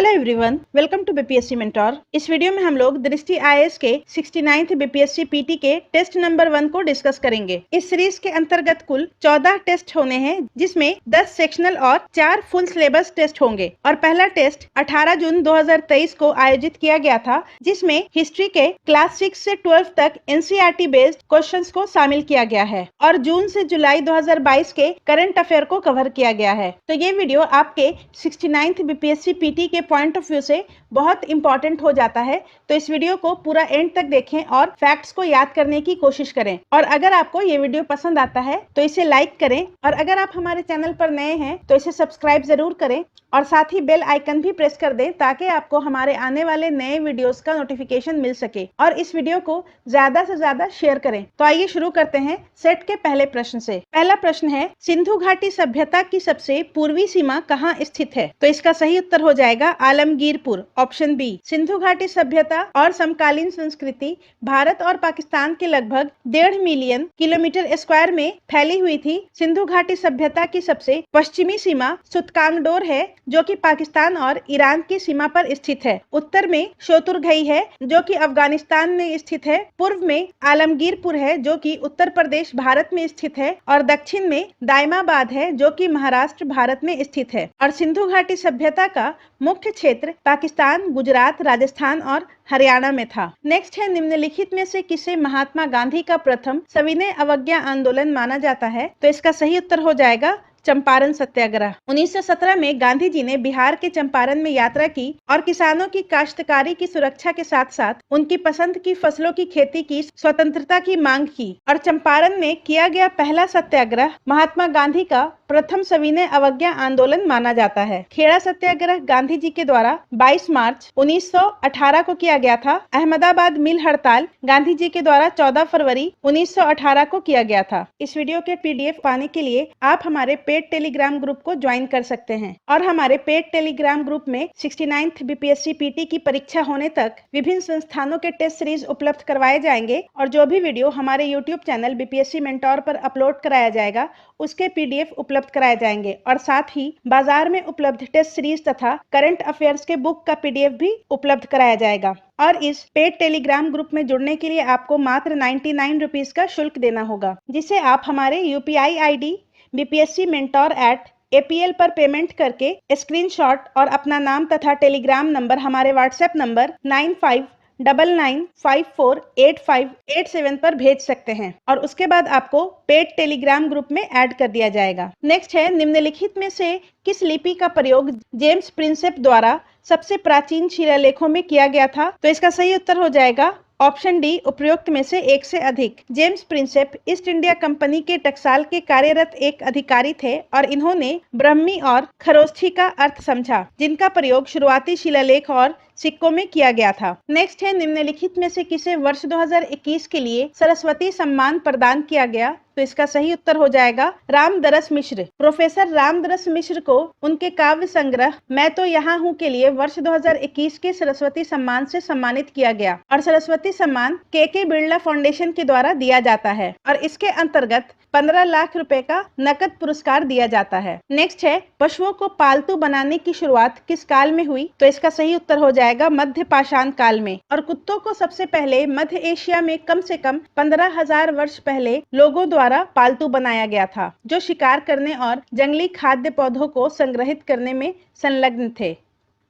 Hello everyone, welcome to BPSC mentor. इस video में हम लोग दृष्टि आईएएस के 69th बीपीएससी पीटी के टेस्ट नंबर 1 को डिस्कस करेंगे। इस सीरीज के अंतर्गत कुल 14 टेस्ट होने हैं, जिसमें 10 सेक्शनल और 4 फुल सिलेबस टेस्ट होंगे। और पहला टेस्ट 18 जून 2023 को आयोजित किया गया था, जिसमें हिस्ट्री के क्लास 6 से 12 तक एनसीईआरटी बेस्ड क्वेश्चंस को शामिल किया गया है और जून से जुलाई 2022 के करंट अफेयर को कवर किया गया है। तो ये वीडियो आपके 69th बीपीएससी पीटी के पॉइंट ऑफ व्यू से बहुत इंपॉर्टेंट हो जाता है। तो इस वीडियो को पूरा एंड तक देखें और फैक्ट्स को याद करने की कोशिश करें। और अगर आपको ये वीडियो पसंद आता है तो इसे लाइक करें, और अगर आप हमारे चैनल पर नए हैं तो इसे सब्सक्राइब जरूर करें और साथ ही बेल आइकन भी प्रेस कर दें, ताकि आपको हमारे आने वाले नए वीडियोस का नोटिफिकेशन मिल सके। और इस वीडियो को ज्यादा से ज्यादा शेयर करें। तो आइए शुरू करते हैं सेट के पहले प्रश्न से। पहला प्रश्न है, सिंधु घाटी सभ्यता की सबसे पूर्वी सीमा कहाँ स्थित है? तो इसका सही उत्तर हो जाएगा आलमगीरपुर, ऑप्शन बी। सिंधु घाटी सभ्यता और समकालीन संस्कृति भारत और पाकिस्तान के लगभग 1.5 मिलियन किलोमीटर स्क्वायर में फैली हुई थी। सिंधु घाटी सभ्यता की सबसे पश्चिमी सीमा सुतकांगडोर है, जो कि पाकिस्तान और ईरान की सीमा पर स्थित है। उत्तर में शोतुरघई है, जो कि अफगानिस्तान में स्थित है। पूर्व में आलमगीरपुर है, जो कि उत्तर प्रदेश भारत में स्थित है। और दक्षिण में दायमाबाद है, जो कि महाराष्ट्र भारत में स्थित है। और सिंधु घाटी सभ्यता का मुख्य क्षेत्र पाकिस्तान, गुजरात, राजस्थान और हरियाणा में था। नेक्स्ट है, निम्नलिखित में से किसे महात्मा गांधी का प्रथम सविनय अवज्ञा आंदोलन माना जाता है? तो इसका सही उत्तर हो जाएगा चंपारण सत्याग्रह। 1917 में गांधी जी ने बिहार के चंपारण में यात्रा की और किसानों की काश्तकारी की सुरक्षा के साथ साथ उनकी पसंद की फसलों की खेती की स्वतंत्रता की मांग की। और चंपारण में किया गया पहला सत्याग्रह महात्मा गांधी का प्रथम सविनय अवज्ञा आंदोलन माना जाता है। खेड़ा सत्याग्रह गांधी जी के द्वारा 22 मार्च 1918 को किया गया था। अहमदाबाद मिल हड़ताल गांधी जी के द्वारा 14 फरवरी 1918 को किया गया था। इस वीडियो के पीडीएफ पाने के लिए आप हमारे पेड टेलीग्राम ग्रुप को ज्वाइन कर सकते हैं। और हमारे पेड टेलीग्राम ग्रुप में 69th बीपीएससी पीटी की परीक्षा होने तक विभिन्न संस्थानों के टेस्ट सीरीज उपलब्ध करवाए जाएंगे। और जो भी वीडियो हमारे यूट्यूब चैनल बीपीएससी मेंटोर पर अपलोड कराया जाएगा, उसके पीडीएफ उपलब्ध कराए जाएंगे। और साथ ही बाजार में उपलब्ध टेस्ट सीरीज तथा करंट अफेयर्स के बुक का पीडीएफ भी उपलब्ध कराया जाएगा। और इस पेड टेलीग्राम ग्रुप में जुड़ने के लिए आपको मात्र 99 रुपीज का शुल्क देना होगा, जिसे आप हमारे यूपीआई आईडी bpscmentor@apl पर पेमेंट करके स्क्रीनशॉट और अपना नाम तथा टेलीग्राम नंबर हमारे व्हाट्सएप नंबर 9599548587 पर भेज सकते हैं। और उसके बाद आपको पेड टेलीग्राम ग्रुप में ऐड कर दिया जाएगा। नेक्स्ट है, निम्नलिखित में से किस लिपि का प्रयोग जेम्स प्रिंसेप द्वारा सबसे प्राचीन शिलालेखों में किया गया था? तो इसका सही उत्तर हो जाएगा ऑप्शन डी, उपरोक्त में से एक से अधिक। James Prinsep east India company के टकसाल के कार्यरत एक अधिकारी थे और इन्होंने ब्रह्मी और खरोष्ठी का अर्थ समझा, जिनका प्रयोग शुरुआती शिलालेख और सिक्कों में किया गया था। नेक्स्ट है, निम्नलिखित में से किसे वर्ष 2021 के लिए सरस्वती सम्मान प्रदान किया गया? तो इसका सही उत्तर हो जाएगा रामदरस मिश्र। प्रोफेसर रामदरस मिश्र को उनके काव्य संग्रह मैं तो यहाँ हूँ के लिए वर्ष 2021 के सरस्वती सम्मान से सम्मानित किया गया। और सरस्वती सम्मान के बिरला फाउंडेशन के द्वारा दिया जाता है और इसके अंतर्गत 15 लाख रुपए का नकद पुरस्कार दिया जाता है। नेक्स्ट है, पशुओं को पालतू बनाने की शुरुआत किस काल में हुई? तो इसका सही उत्तर हो जाएगा मध्य पाषाण काल में। और कुत्तों को सबसे पहले मध्य एशिया में कम से कम 15,000 वर्ष पहले लोगों द्वारा पालतू बनाया गया था, जो शिकार करने और जंगली खाद्य पौधों को संग्रहित करने में संलग्न थे।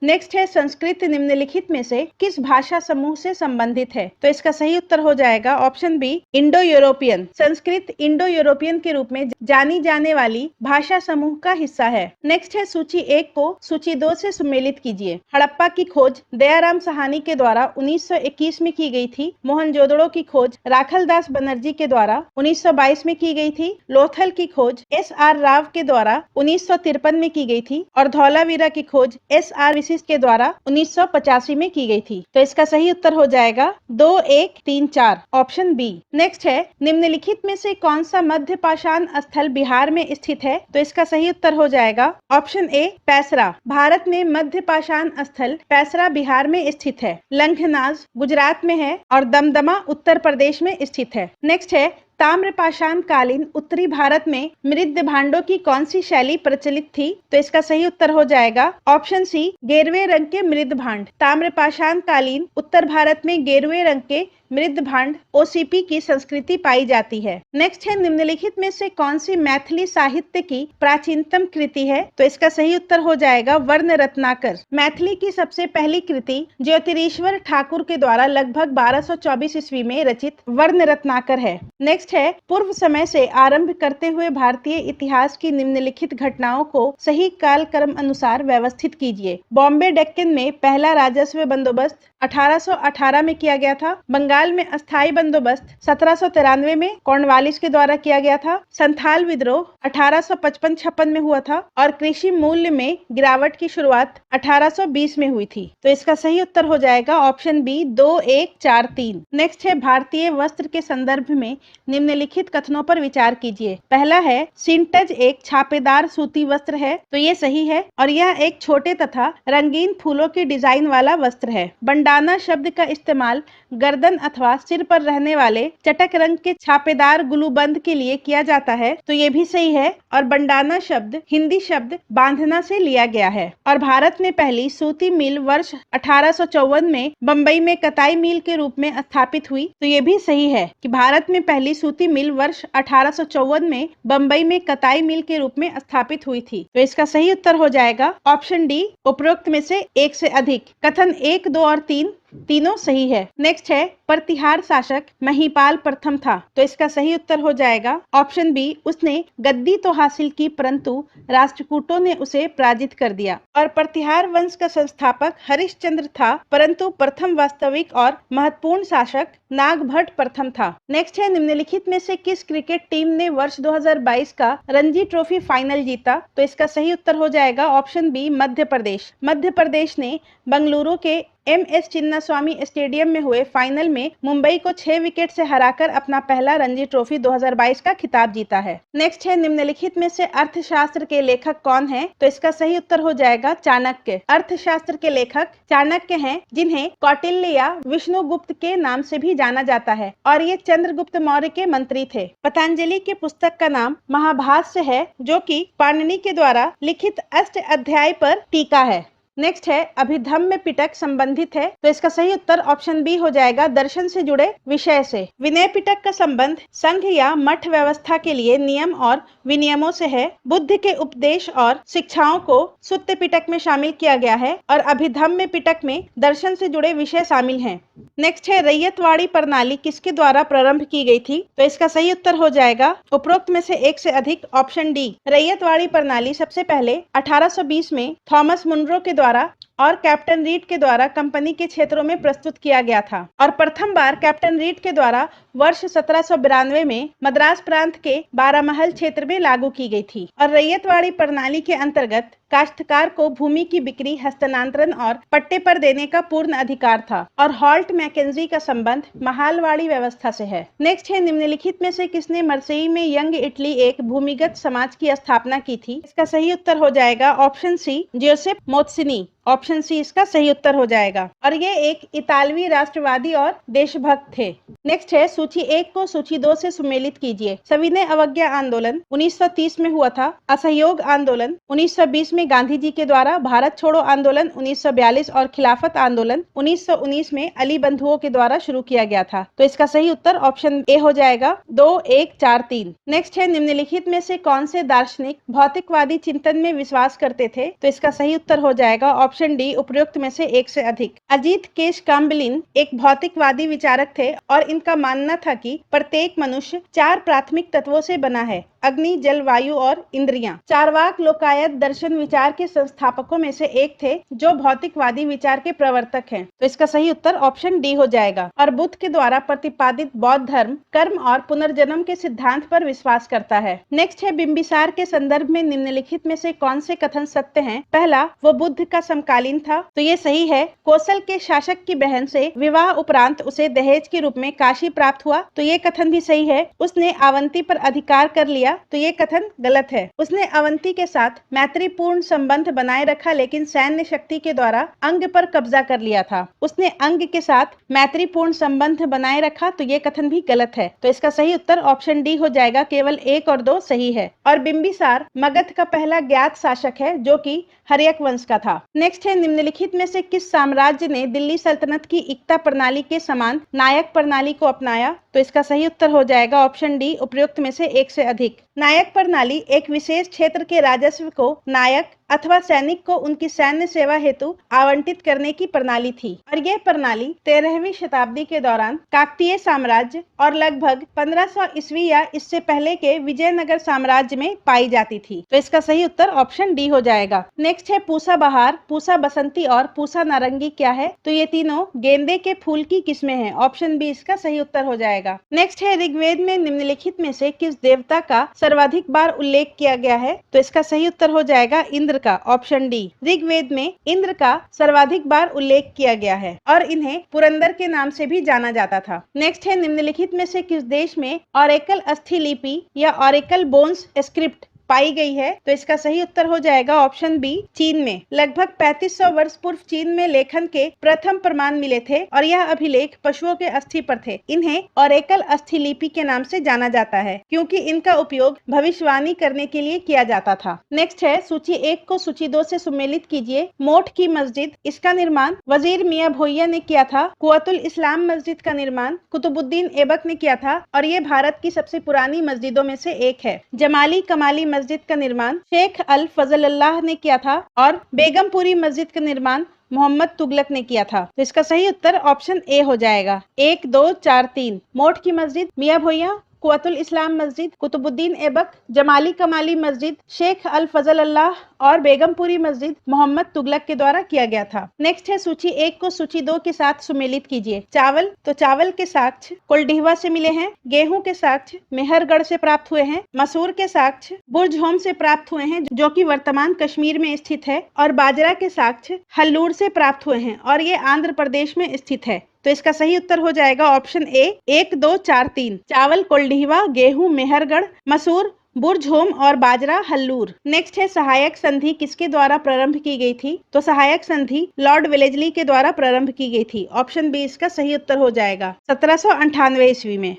नेक्स्ट है, संस्कृत निम्नलिखित में से किस भाषा समूह से संबंधित है? तो इसका सही उत्तर हो जाएगा option B, Indo European. Sanskrit Indo European के रूप में जानी जाने वाली भाषा समूह का हिस्सा है। नेक्स्ट है, सूची 1 को सूची 2 से सुमेलित कीजिए। हड़प्पा की खोज दयाराम साहनी के द्वारा 1921 में की गई थी। मोहनजोदड़ो की खोज राखलदास बनर्जी के द्वारा 1922 में की गई थी। लोथल की खोज SR राव के द्वारा 1953 में की गई थी। और धौलावीरा की खोज SR के द्वारा 1985 में की गई थी। तो इसका सही उत्तर हो जाएगा 2, 1, 3, 4, ऑप्शन बी। नेक्स्ट है, निम्नलिखित में से कौन सा मध्य पाषाण स्थल बिहार में स्थित है? तो इसका सही उत्तर हो जाएगा ऑप्शन ए, पैसरा। भारत में मध्य पाषाण स्थल पैसरा बिहार में स्थित है। लंघनाज गुजरात में है और दमदमा उत्तर प्रदेश में स्थित है। नेक्स्ट है, ताम्रपाषाण कालीन उत्तरी भारत में मृद भांडों की कौन सी शैली प्रचलित थी? तो इसका सही उत्तर हो जाएगा ऑप्शन सी, गेरुए रंग के मृद भांड। ताम्रपाषाण कालीन उत्तर भारत में गेरुए रंग के मृद भांड ओसीपी की संस्कृति पाई जाती है। नेक्स्ट है, निम्नलिखित में से कौन सी मैथिली साहित्य की प्राचीनतम कृति है? तो इसका सही उत्तर हो जाएगा वर्ण रत्नाकर। मैथिली की सबसे पहली कृति ज्योतिरीश्वर ठाकुर के द्वारा लगभग 1224 ईस्वी में रचित वर्ण रत्नाकर है। नेक्स्ट है, पूर्व समय से आरंभ करते हुए भारतीय इतिहास की निम्नलिखित घटनाओं को सही कालक्रम अनुसार व्यवस्थित कीजिए। बॉम्बे डेक्कन में पहला राजस्व बंदोबस्त 1818 में किया गया था। बंगाल में अस्थायी बंदोबस्त 1793 में कॉर्नवालिस के द्वारा किया गया था। संथाल विद्रोह 1855-56 में हुआ था और कृषि मूल्य में गिरावट की शुरुआत 1820 में हुई थी। तो इसका सही उत्तर हो जाएगा ऑप्शन बी 2, 1, 4, 3। नेक्स्ट है, भारतीय वस्त्र के संदर्भ में निम्नलिखित कथनों पर विचार कीजिए। पहला है, सिंटज एक छापेदार सूती वस्त्र है। तो ये सही है और यह एक छोटे तथा रंगीन फूलों के डिजाइन वाला वस्त्र है। बंडाना शब्द का इस्तेमाल गर्दन अथवा सिर पर रहने वाले चटक रंग के छापेदार गुलूबंद के लिए किया जाता है। तो ये भी सही है और बंडाना शब्द हिंदी शब्द बांधना से लिया गया है। और भारत में पहली सूती मिल वर्ष 1854 में बंबई में कताई मिल के रूप में स्थापित हुई। तो ये भी सही है कि भारत में पहली सूती मिल वर्ष 1854 में बंबई में कताई मिल के रूप में स्थापित हुई थी। तो इसका सही उत्तर हो जाएगा ऑप्शन डी, उपरोक्त में से एक से अधिक। कथन 1, 2 और 3 तीनों सही है। नेक्स्ट है, प्रतिहार शासक महिपाल प्रथम था। तो इसका सही उत्तर हो जाएगा ऑप्शन बी, उसने गद्दी तो हासिल की परंतु राष्ट्रकूटों ने उसे पराजित कर दिया। और प्रतिहार वंश का संस्थापक हरिश्चंद्र था परंतु प्रथम वास्तविक और महत्वपूर्ण शासक नागभट्ट प्रथम था। नेक्स्ट है, निम्नलिखित में से किस क्रिकेट टीम ने वर्ष 2022 का रणजी ट्रॉफी फाइनल जीता? तो इसका सही उत्तर हो जाएगा ऑप्शन बी, मध्य प्रदेश। मध्य प्रदेश ने बेंगलुरु के MS चिन्नास्वामी स्टेडियम में हुए फाइनल में मुंबई को 6 विकेट से हराकर अपना पहला रणजी ट्रॉफी 2022 का खिताब जीता है। नेक्स्ट है, निम्नलिखित में से अर्थशास्त्र के लेखक कौन हैं? तो इसका सही उत्तर हो जाएगा चाणक्य। अर्थशास्त्र के लेखक चाणक्य हैं, जिन्हें कौटिल्य या विष्णुगुप्त के नाम से भी जाना जाता है और ये चंद्रगुप्त मौर्य के मंत्री थे। पतंजलि के पुस्तक का नाम महाभाष्य है, जो कि पाणिनि के द्वारा लिखित अष्ट अध्याय पर टीका है। नेक्स्ट है, अभिधम्म पिटक संबंधित है। तो इसका सही उत्तर ऑप्शन बी हो जाएगा, दर्शन से जुड़े विषय से। विनय पिटक का संबंध संघ या मठ व्यवस्था के लिए नियम और विनियमों से है। बुद्ध के उपदेश और शिक्षाओं को सुत्त पिटक में शामिल किया गया है और अभिधम्म पिटक में दर्शन से जुड़े विषय शामिल हैं। नेक्स्ट है, रैयतवाड़ी प्रणाली किसके द्वारा प्रारंभ की गई थी? तो इसका सही उत्तर हो जाएगा उपरोक्त में से एक से अधिक, ऑप्शन डी। रैयतवाड़ी प्रणाली सबसे पहले 1820 में थॉमस मुनरो के द्वारा और कैप्टन रीड के द्वारा कंपनी के क्षेत्रों में प्रस्तुत किया गया था और प्रथम बार कैप्टन रीड के द्वारा वर्ष 1792 में मद्रास प्रांत के बारामहल क्षेत्र में लागू की गई थी। और रैयतवाड़ी प्रणाली के अंतर्गत काश्तकार को भूमि की बिक्री, हस्तांतरण और पट्टे पर देने का पूर्ण अधिकार था। और हॉल्ट मैकेंजी का संबंध महालवाड़ी व्यवस्था से है। नेक्स्ट है, निम्नलिखित में से किसने मर्सिई में यंग इटली एक भूमिगत समाज की स्थापना की थी? इसका सही उत्तर हो जाएगा option C, Joseph Mazzini. Option C इसका सही उत्तर हो जाएगा और ये एक इतालवी राष्ट्रवादी और देशभक्त थे। नेक्स्ट है, सूची 1 को सूची 2 से सुमेलित कीजिए। सविनय अवज्ञा आंदोलन 1930 में हुआ था। असहयोग आंदोलन 1920 में गांधी जी के द्वारा, भारत छोड़ो आंदोलन 1942 और खिलाफत आंदोलन 1919 में अली बंधुओं के द्वारा शुरू किया गया था। तो इसका सही उत्तर ऑप्शन ए हो जाएगा 2, 1, 4, 3। नेक्स्ट है, निम्नलिखित में से कौन से दार्शनिक भौतिकवादी चिंतन में विश्वास करते थे? तो इसका सही उत्तर हो जाएगा ऑप्शन डी, उपरोक्त में से एक से अधिक। अजीत केश काम्बलिन एक भौतिकवादी विचारक थे और इनका मानना था कि प्रत्येक मनुष्य 4 प्राथमिक तत्वों से बना है, अग्नि, जल, वायु और इंद्रियां। चार्वाक लोकायत दर्शन विचार के संस्थापकों में से एक थे, जो भौतिकवादी विचार के प्रवर्तक हैं। तो इसका सही उत्तर ऑप्शन डी हो जाएगा। और बुद्ध के द्वारा प्रतिपादित बौद्ध धर्म कर्म और पुनर्जन्म के सिद्धांत पर विश्वास करता है। नेक्स्ट है, बिंबिसार के संदर्भ में निम्नलिखित में से कौन से कथन सत्य हैं? पहला, वो बुद्ध का समकालीन था, तो ये सही है। कौशल के शासक की बहन से विवाह उपरांत उसे दहेज के रूप में काशी प्राप्त हुआ, तो ये कथन भी सही है। उसने अवंती पर अधिकार कर लिया, तो ये कथन गलत है। उसने अवंती के साथ मैत्रीपूर्ण संबंध बनाए रखा, लेकिन सैन्य शक्ति के द्वारा अंग पर कब्जा कर लिया था। उसने अंग के साथ मैत्रीपूर्ण संबंध बनाए रखा, तो ये कथन भी गलत है। तो इसका सही उत्तर ऑप्शन डी हो जाएगा। केवल 1 और 2 सही है। और बिंबिसार मगध का पहला ज्ञात शासक है, जो कि हर्यक वंश का था। नेक्स्ट है, निम्नलिखित में से किस साम्राज्य ने दिल्ली सल्तनत की इक्ता प्रणाली के समान नायक प्रणाली को अपनाया? तो इसका सही उत्तर हो जाएगा ऑप्शन डी, उपरोक्त में से एक से अधिक। नायक प्रणाली एक विशेष क्षेत्र के राजस्व को नायक अथवा सैनिक को उनकी सैन्य सेवा हेतु आवंटित करने की प्रणाली थी, और यह प्रणाली 13वीं शताब्दी के दौरान काकतीय साम्राज्य और लगभग 1500 ईस्वी या इससे पहले के विजयनगर साम्राज्य में पाई जाती थी। तो इसका सही उत्तर ऑप्शन डी हो जाएगा। नेक्स्ट है, पूसा बहार, पूसा बसंती और पूसा नारंगी क्या है? तो ये तीनों गेंदे के फूल की किस्में हैं। ऑप्शन बी इसका सही उत्तर हो जाएगा। नेक्स्ट है, ऋग्वेद में निम्नलिखित में से किस देवता का सर्वाधिक बार उल्लेख किया गया है? तो इसका सही उत्तर हो जाएगा इंद्र का, ऑप्शन डी। ऋग्वेद में इंद्र का सर्वाधिक बार उल्लेख किया गया है और इन्हें पुरंदर के नाम से भी जाना जाता था। नेक्स्ट है, निम्नलिखित में से किस देश में ऑरेकल अस्थि लिपि या ऑरेकल बोन्स स्क्रिप्ट पाई गई है? तो इसका सही उत्तर हो जाएगा ऑप्शन बी, चीन में। लगभग 3500 वर्ष पूर्व चीन में लेखन के प्रथम प्रमाण मिले थे और यह अभिलेख पशुओं के अस्थि पर थे। इन्हें ऑरेकल अस्थि लिपि के नाम से जाना जाता है, क्योंकि इनका उपयोग भविष्यवाणी करने के लिए किया जाता था। नेक्स्ट है, सूची 1 को सूची 2 से सुमेलित कीजिए। मोठ की मस्जिद, इसका निर्माण वजीर मियां भोइया ने किया था। कुवतुल इस्लाम मस्जिद का निर्माण कुतुबुद्दीन ऐबक ने किया था और ये भारत की सबसे पुरानी मस्जिदों में से एक है। जमाली कमाली मस्जिद का निर्माण शेख अल फजलल्लाह ने किया था और बेगमपुरी मस्जिद का निर्माण मोहम्मद तुगलक ने किया था। तो इसका सही उत्तर ऑप्शन ए हो जाएगा। 1, 2, 4, 3 मोठ की मस्जिद, मियां भोइया, कुवतुल इस्लाम मस्जिद, कुतुबुद्दीन ऐबक, जमाली कमाली मस्जिद, शेख अल फजल अल्लाह और बेगमपुरी मस्जिद मोहम्मद तुगलक के द्वारा किया गया था। नेक्स्ट है, सूची 1 को सूची 2 के साथ सुमेलित कीजिए। चावल, तो चावल के साक्ष्य कोल्डिहवा से मिले हैं। गेहूं के साक्ष्य मेहरगढ़ से प्राप्त हुए हैं। मसूर के साक्ष्य बुरझोम से प्राप्त हुए हैं, जो कि वर्तमान कश्मीर में स्थित है। और बाजरा के साक्ष्य हल्लूर से प्राप्त हुए हैं और ये आंध्र प्रदेश में स्थित है। तो इसका सही उत्तर हो जाएगा ऑप्शन ए, 1, 2, 4, 3। चावल कोल्डिहवा, गेहूं मेहरगढ़, मसूर बुरझोम और बाजरा हल्लूर। नेक्स्ट है, सहायक संधि किसके द्वारा प्रारंभ की गई थी? तो सहायक संधि लॉर्ड वेलेस्ली के द्वारा प्रारंभ की गई थी। ऑप्शन बी इसका सही उत्तर हो जाएगा, 1798 ईस्वी में।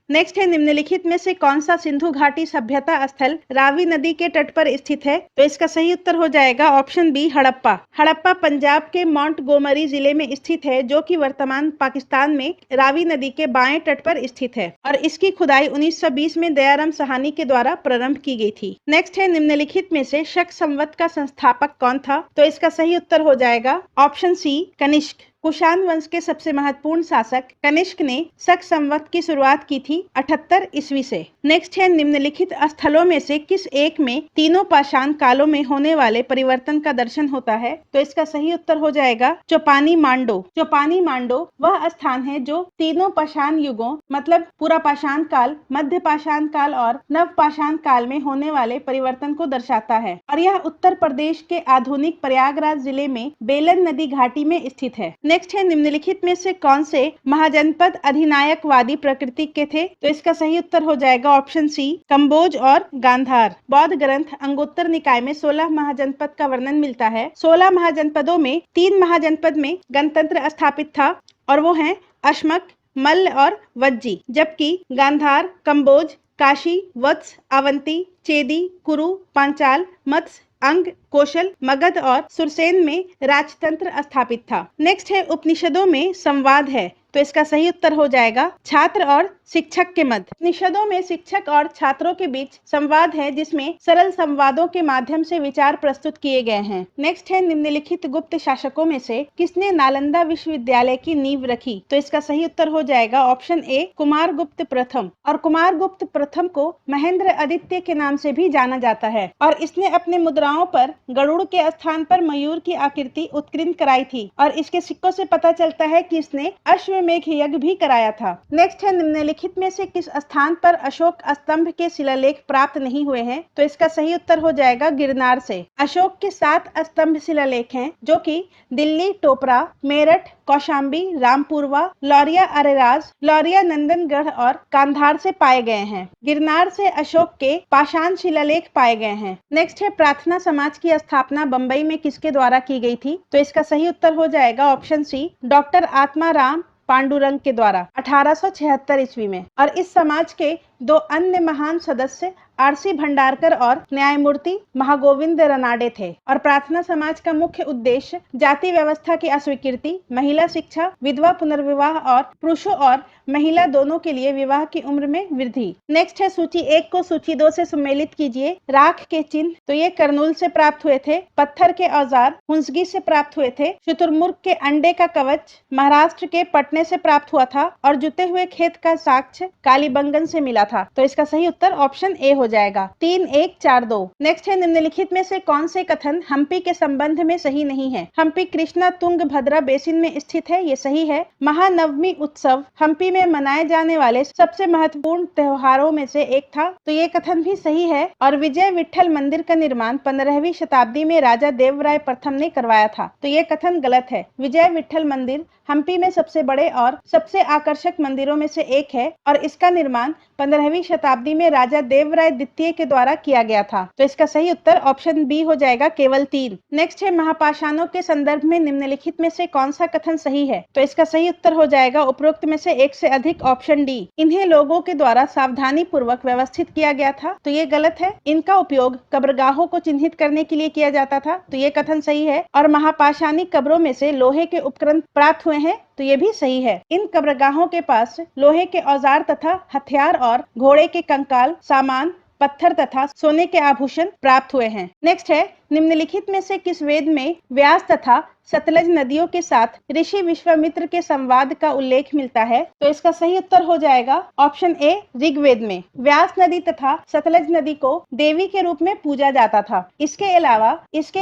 नेक्स्ट है, निम्नलिखित में से कौन सा सिंधु घाटी सभ्यता स्थल रावी नदी के तट पर स्थित है? तो इसका सही उत्तर हो जाएगा ऑप्शन बी, हड़प्पा। हड़प्पा पंजाब के माउंट गोमरी जिले में स्थित है, जो कि वर्तमान पाकिस्तान में रावी नदी के बाएं तट पर स्थित है और इसकी खुदाई 1920 में दयाराम सहानी के द्वारा प्रारंभ की गई थी। नेक्स्ट है, निम्नलिखित में से शक संवत का संस्थापक कौन था? तो इसका सही उत्तर हो जाएगा ऑप्शन सी, कनिष्क। कुषाण वंश के सबसे महत्वपूर्ण शासक कनिष्क ने शक संवत की शुरुआत की थी 78 ईस्वी से। नेक्स्ट है, निम्नलिखित स्थलों में से किस एक में तीनों पाषाण कालों में होने वाले परिवर्तन का दर्शन होता है? तो इसका सही उत्तर हो जाएगा चौपानी मांडो। चौपानी मांडो वह स्थान है जो तीनों पाषाण युगों, मतलब पूरा पाषाण काल, मध्य पाषाण काल और नव पाषाण काल में होने वाले परिवर्तन को दर्शाता है और यह उत्तर प्रदेश के आधुनिक प्रयागराज जिले में बेलन नदी घाटी में स्थित है। नेक्स्ट है, निम्नलिखित में से कौन से महाजनपद अधिनायकवादी प्रकृति के थे? तो इसका सही उत्तर हो जाएगा ऑप्शन सी, कंबोज और गांधार। बौद्ध ग्रंथ अंगुत्तर निकाय में 16 महाजनपद का वर्णन मिलता है। 16 महाजनपदों में 3 महाजनपद में गणतंत्र स्थापित था और वो हैं अश्मक, मल्ल और वज्जी, जबकि गांधार, कंबोज, काशी, वत्स, अवंती, चेदी, कुरु, पांचाल, मत्स्य, अंग, कौशल, मगध और सुरसेन में राजतंत्र स्थापित था। नेक्स्ट है, उपनिषदों में संवाद है। तो इसका सही उत्तर हो जाएगा छात्र और शिक्षक के मध्य। उपनिषदों में शिक्षक और छात्रों के बीच संवाद है, जिसमें सरल संवादों के माध्यम से विचार प्रस्तुत किए गए हैं। नेक्स्ट है, निम्नलिखित गुप्त शासकों में से किसने नालंदा विश्वविद्यालय की नींव रखी? तो इसका सही उत्तर हो जाएगा ऑप्शन ए, कुमारगुप्त प्रथम। और कुमारगुप्त प्रथम को महेंद्र आदित्य के नाम से भी जाना जाता है और इसने अपने मुद्राओं पर गरुड़ के स्थान पर मयूर की आकृति उत्कीर्ण कराई थी और इसके सिक्कों से पता चलता है कि इसने अश्व अश्वमेध यज्ञ भी कराया था। नेक्स्ट है, निम्नलिखित में से किस स्थान पर अशोक स्तंभ के शिलालेख प्राप्त नहीं हुए हैं? तो इसका सही उत्तर हो जाएगा गिरनार से। अशोक के 7 स्तंभ शिलालेख हैं जो कि दिल्ली, टोपरा, मेरठ, कौशाम्बी, रामपुरवा, लौरिया अरेराज, लौरिया नंदनगढ़ और कांधार से पाए गए हैं। गिरनार से अशोक के पाषाण शिलालेख पाए गए हैं। नेक्स्ट है, प्रार्थना समाज की स्थापना बंबई में किसके द्वारा की गई थी? तो इसका सही उत्तर हो जाएगा option C, doctor Atmaram Pandurang के द्वारा 1876 ईस्वी में। और इस समाज के 2 अन्य महान सदस्य आरसी भंडारकर और न्यायमूर्ति महागोविंद रनाडे थे। और प्रार्थना समाज का मुख्य उद्देश्य जाति व्यवस्था की अस्वीकृति, महिला शिक्षा, विधवा पुनर्विवाह और पुरुषों और महिला दोनों के लिए विवाह की उम्र में वृद्धि। नेक्स्ट है, सूची 1 को सूची 2 से सम्मिलित कीजिए। राख के चिन्ह, तो ये करनूल से प्राप्त हुए थे। पत्थर के औजार हुंसगी से प्राप्त हुए थे। शुतुरमुर्ग के अंडे का कवच महाराष्ट्र के पटने से प्राप्त हुआ था। और जुते हुए खेत का साक्ष्य कालीबंगन से मिला था। तो इसका सही उत्तर ऑप्शन ए हो जाएगा। 3-1-4-2। नेक्स्ट है, निम्नलिखित में से कौन से कथन हम्पी के संबंध में सही नहीं है? हम्पी कृष्णा तुंग भद्रा बेसिन में स्थित है, ये सही है। महानवमी उत्सव हम्पी में मनाए जाने वाले सबसे महत्वपूर्ण त्योहारों में से एक था, तो ये कथन भी सही है। और विजय विठल मंदिर का निर्माण 15वीं शताब्दी में राजा देवराय प्रथम ने करवाया था, तो ये कथन गलत है। विजय विठल मंदिर हम्पी में सबसे बड़े और सबसे आकर्षक मंदिरों में से एक है और इसका निर्माण 15वीं शताब्दी में राजा देवराय द्वितीय के द्वारा किया गया था। तो इसका सही उत्तर ऑप्शन बी हो जाएगा, केवल 3। नेक्स्ट है, महापाषाणों के संदर्भ में निम्नलिखित में से कौन सा कथन सही है? तो इसका सही उत्तर हो जाएगा उपरोक्त में से एक से अधिक, ऑप्शन डी। इन्हें लोगों के द्वारा सावधानी पूर्वक व्यवस्थित किया गया था, तो ये गलत है। इनका उपयोग कब्रगाहों को चिन्हित करने के लिए किया जाता था, तो ये कथन सही है। और महापाषाणी कब्रों में से लोहे के उपकरण प्राप्त हुए हैं, तो ये भी सही है। इन कब्रगाहों के पास लोहे के औजार तथा हथियार और घोड़े के कंकाल, सामान, पत्थर तथा सोने के आभूषण प्राप्त हुए हैं। नेक्स्ट है, निम्नलिखित में से किस वेद में व्यास तथा सतलज नदियों के साथ ऋषि विश्वामित्र के संवाद का उल्लेख मिलता है? तो इसका सही उत्तर हो जाएगा ऑप्शन ए, ऋग्वेद में। व्यास नदी तथा सतलज नदी को देवी के रूप में पूजा जाता था। इसके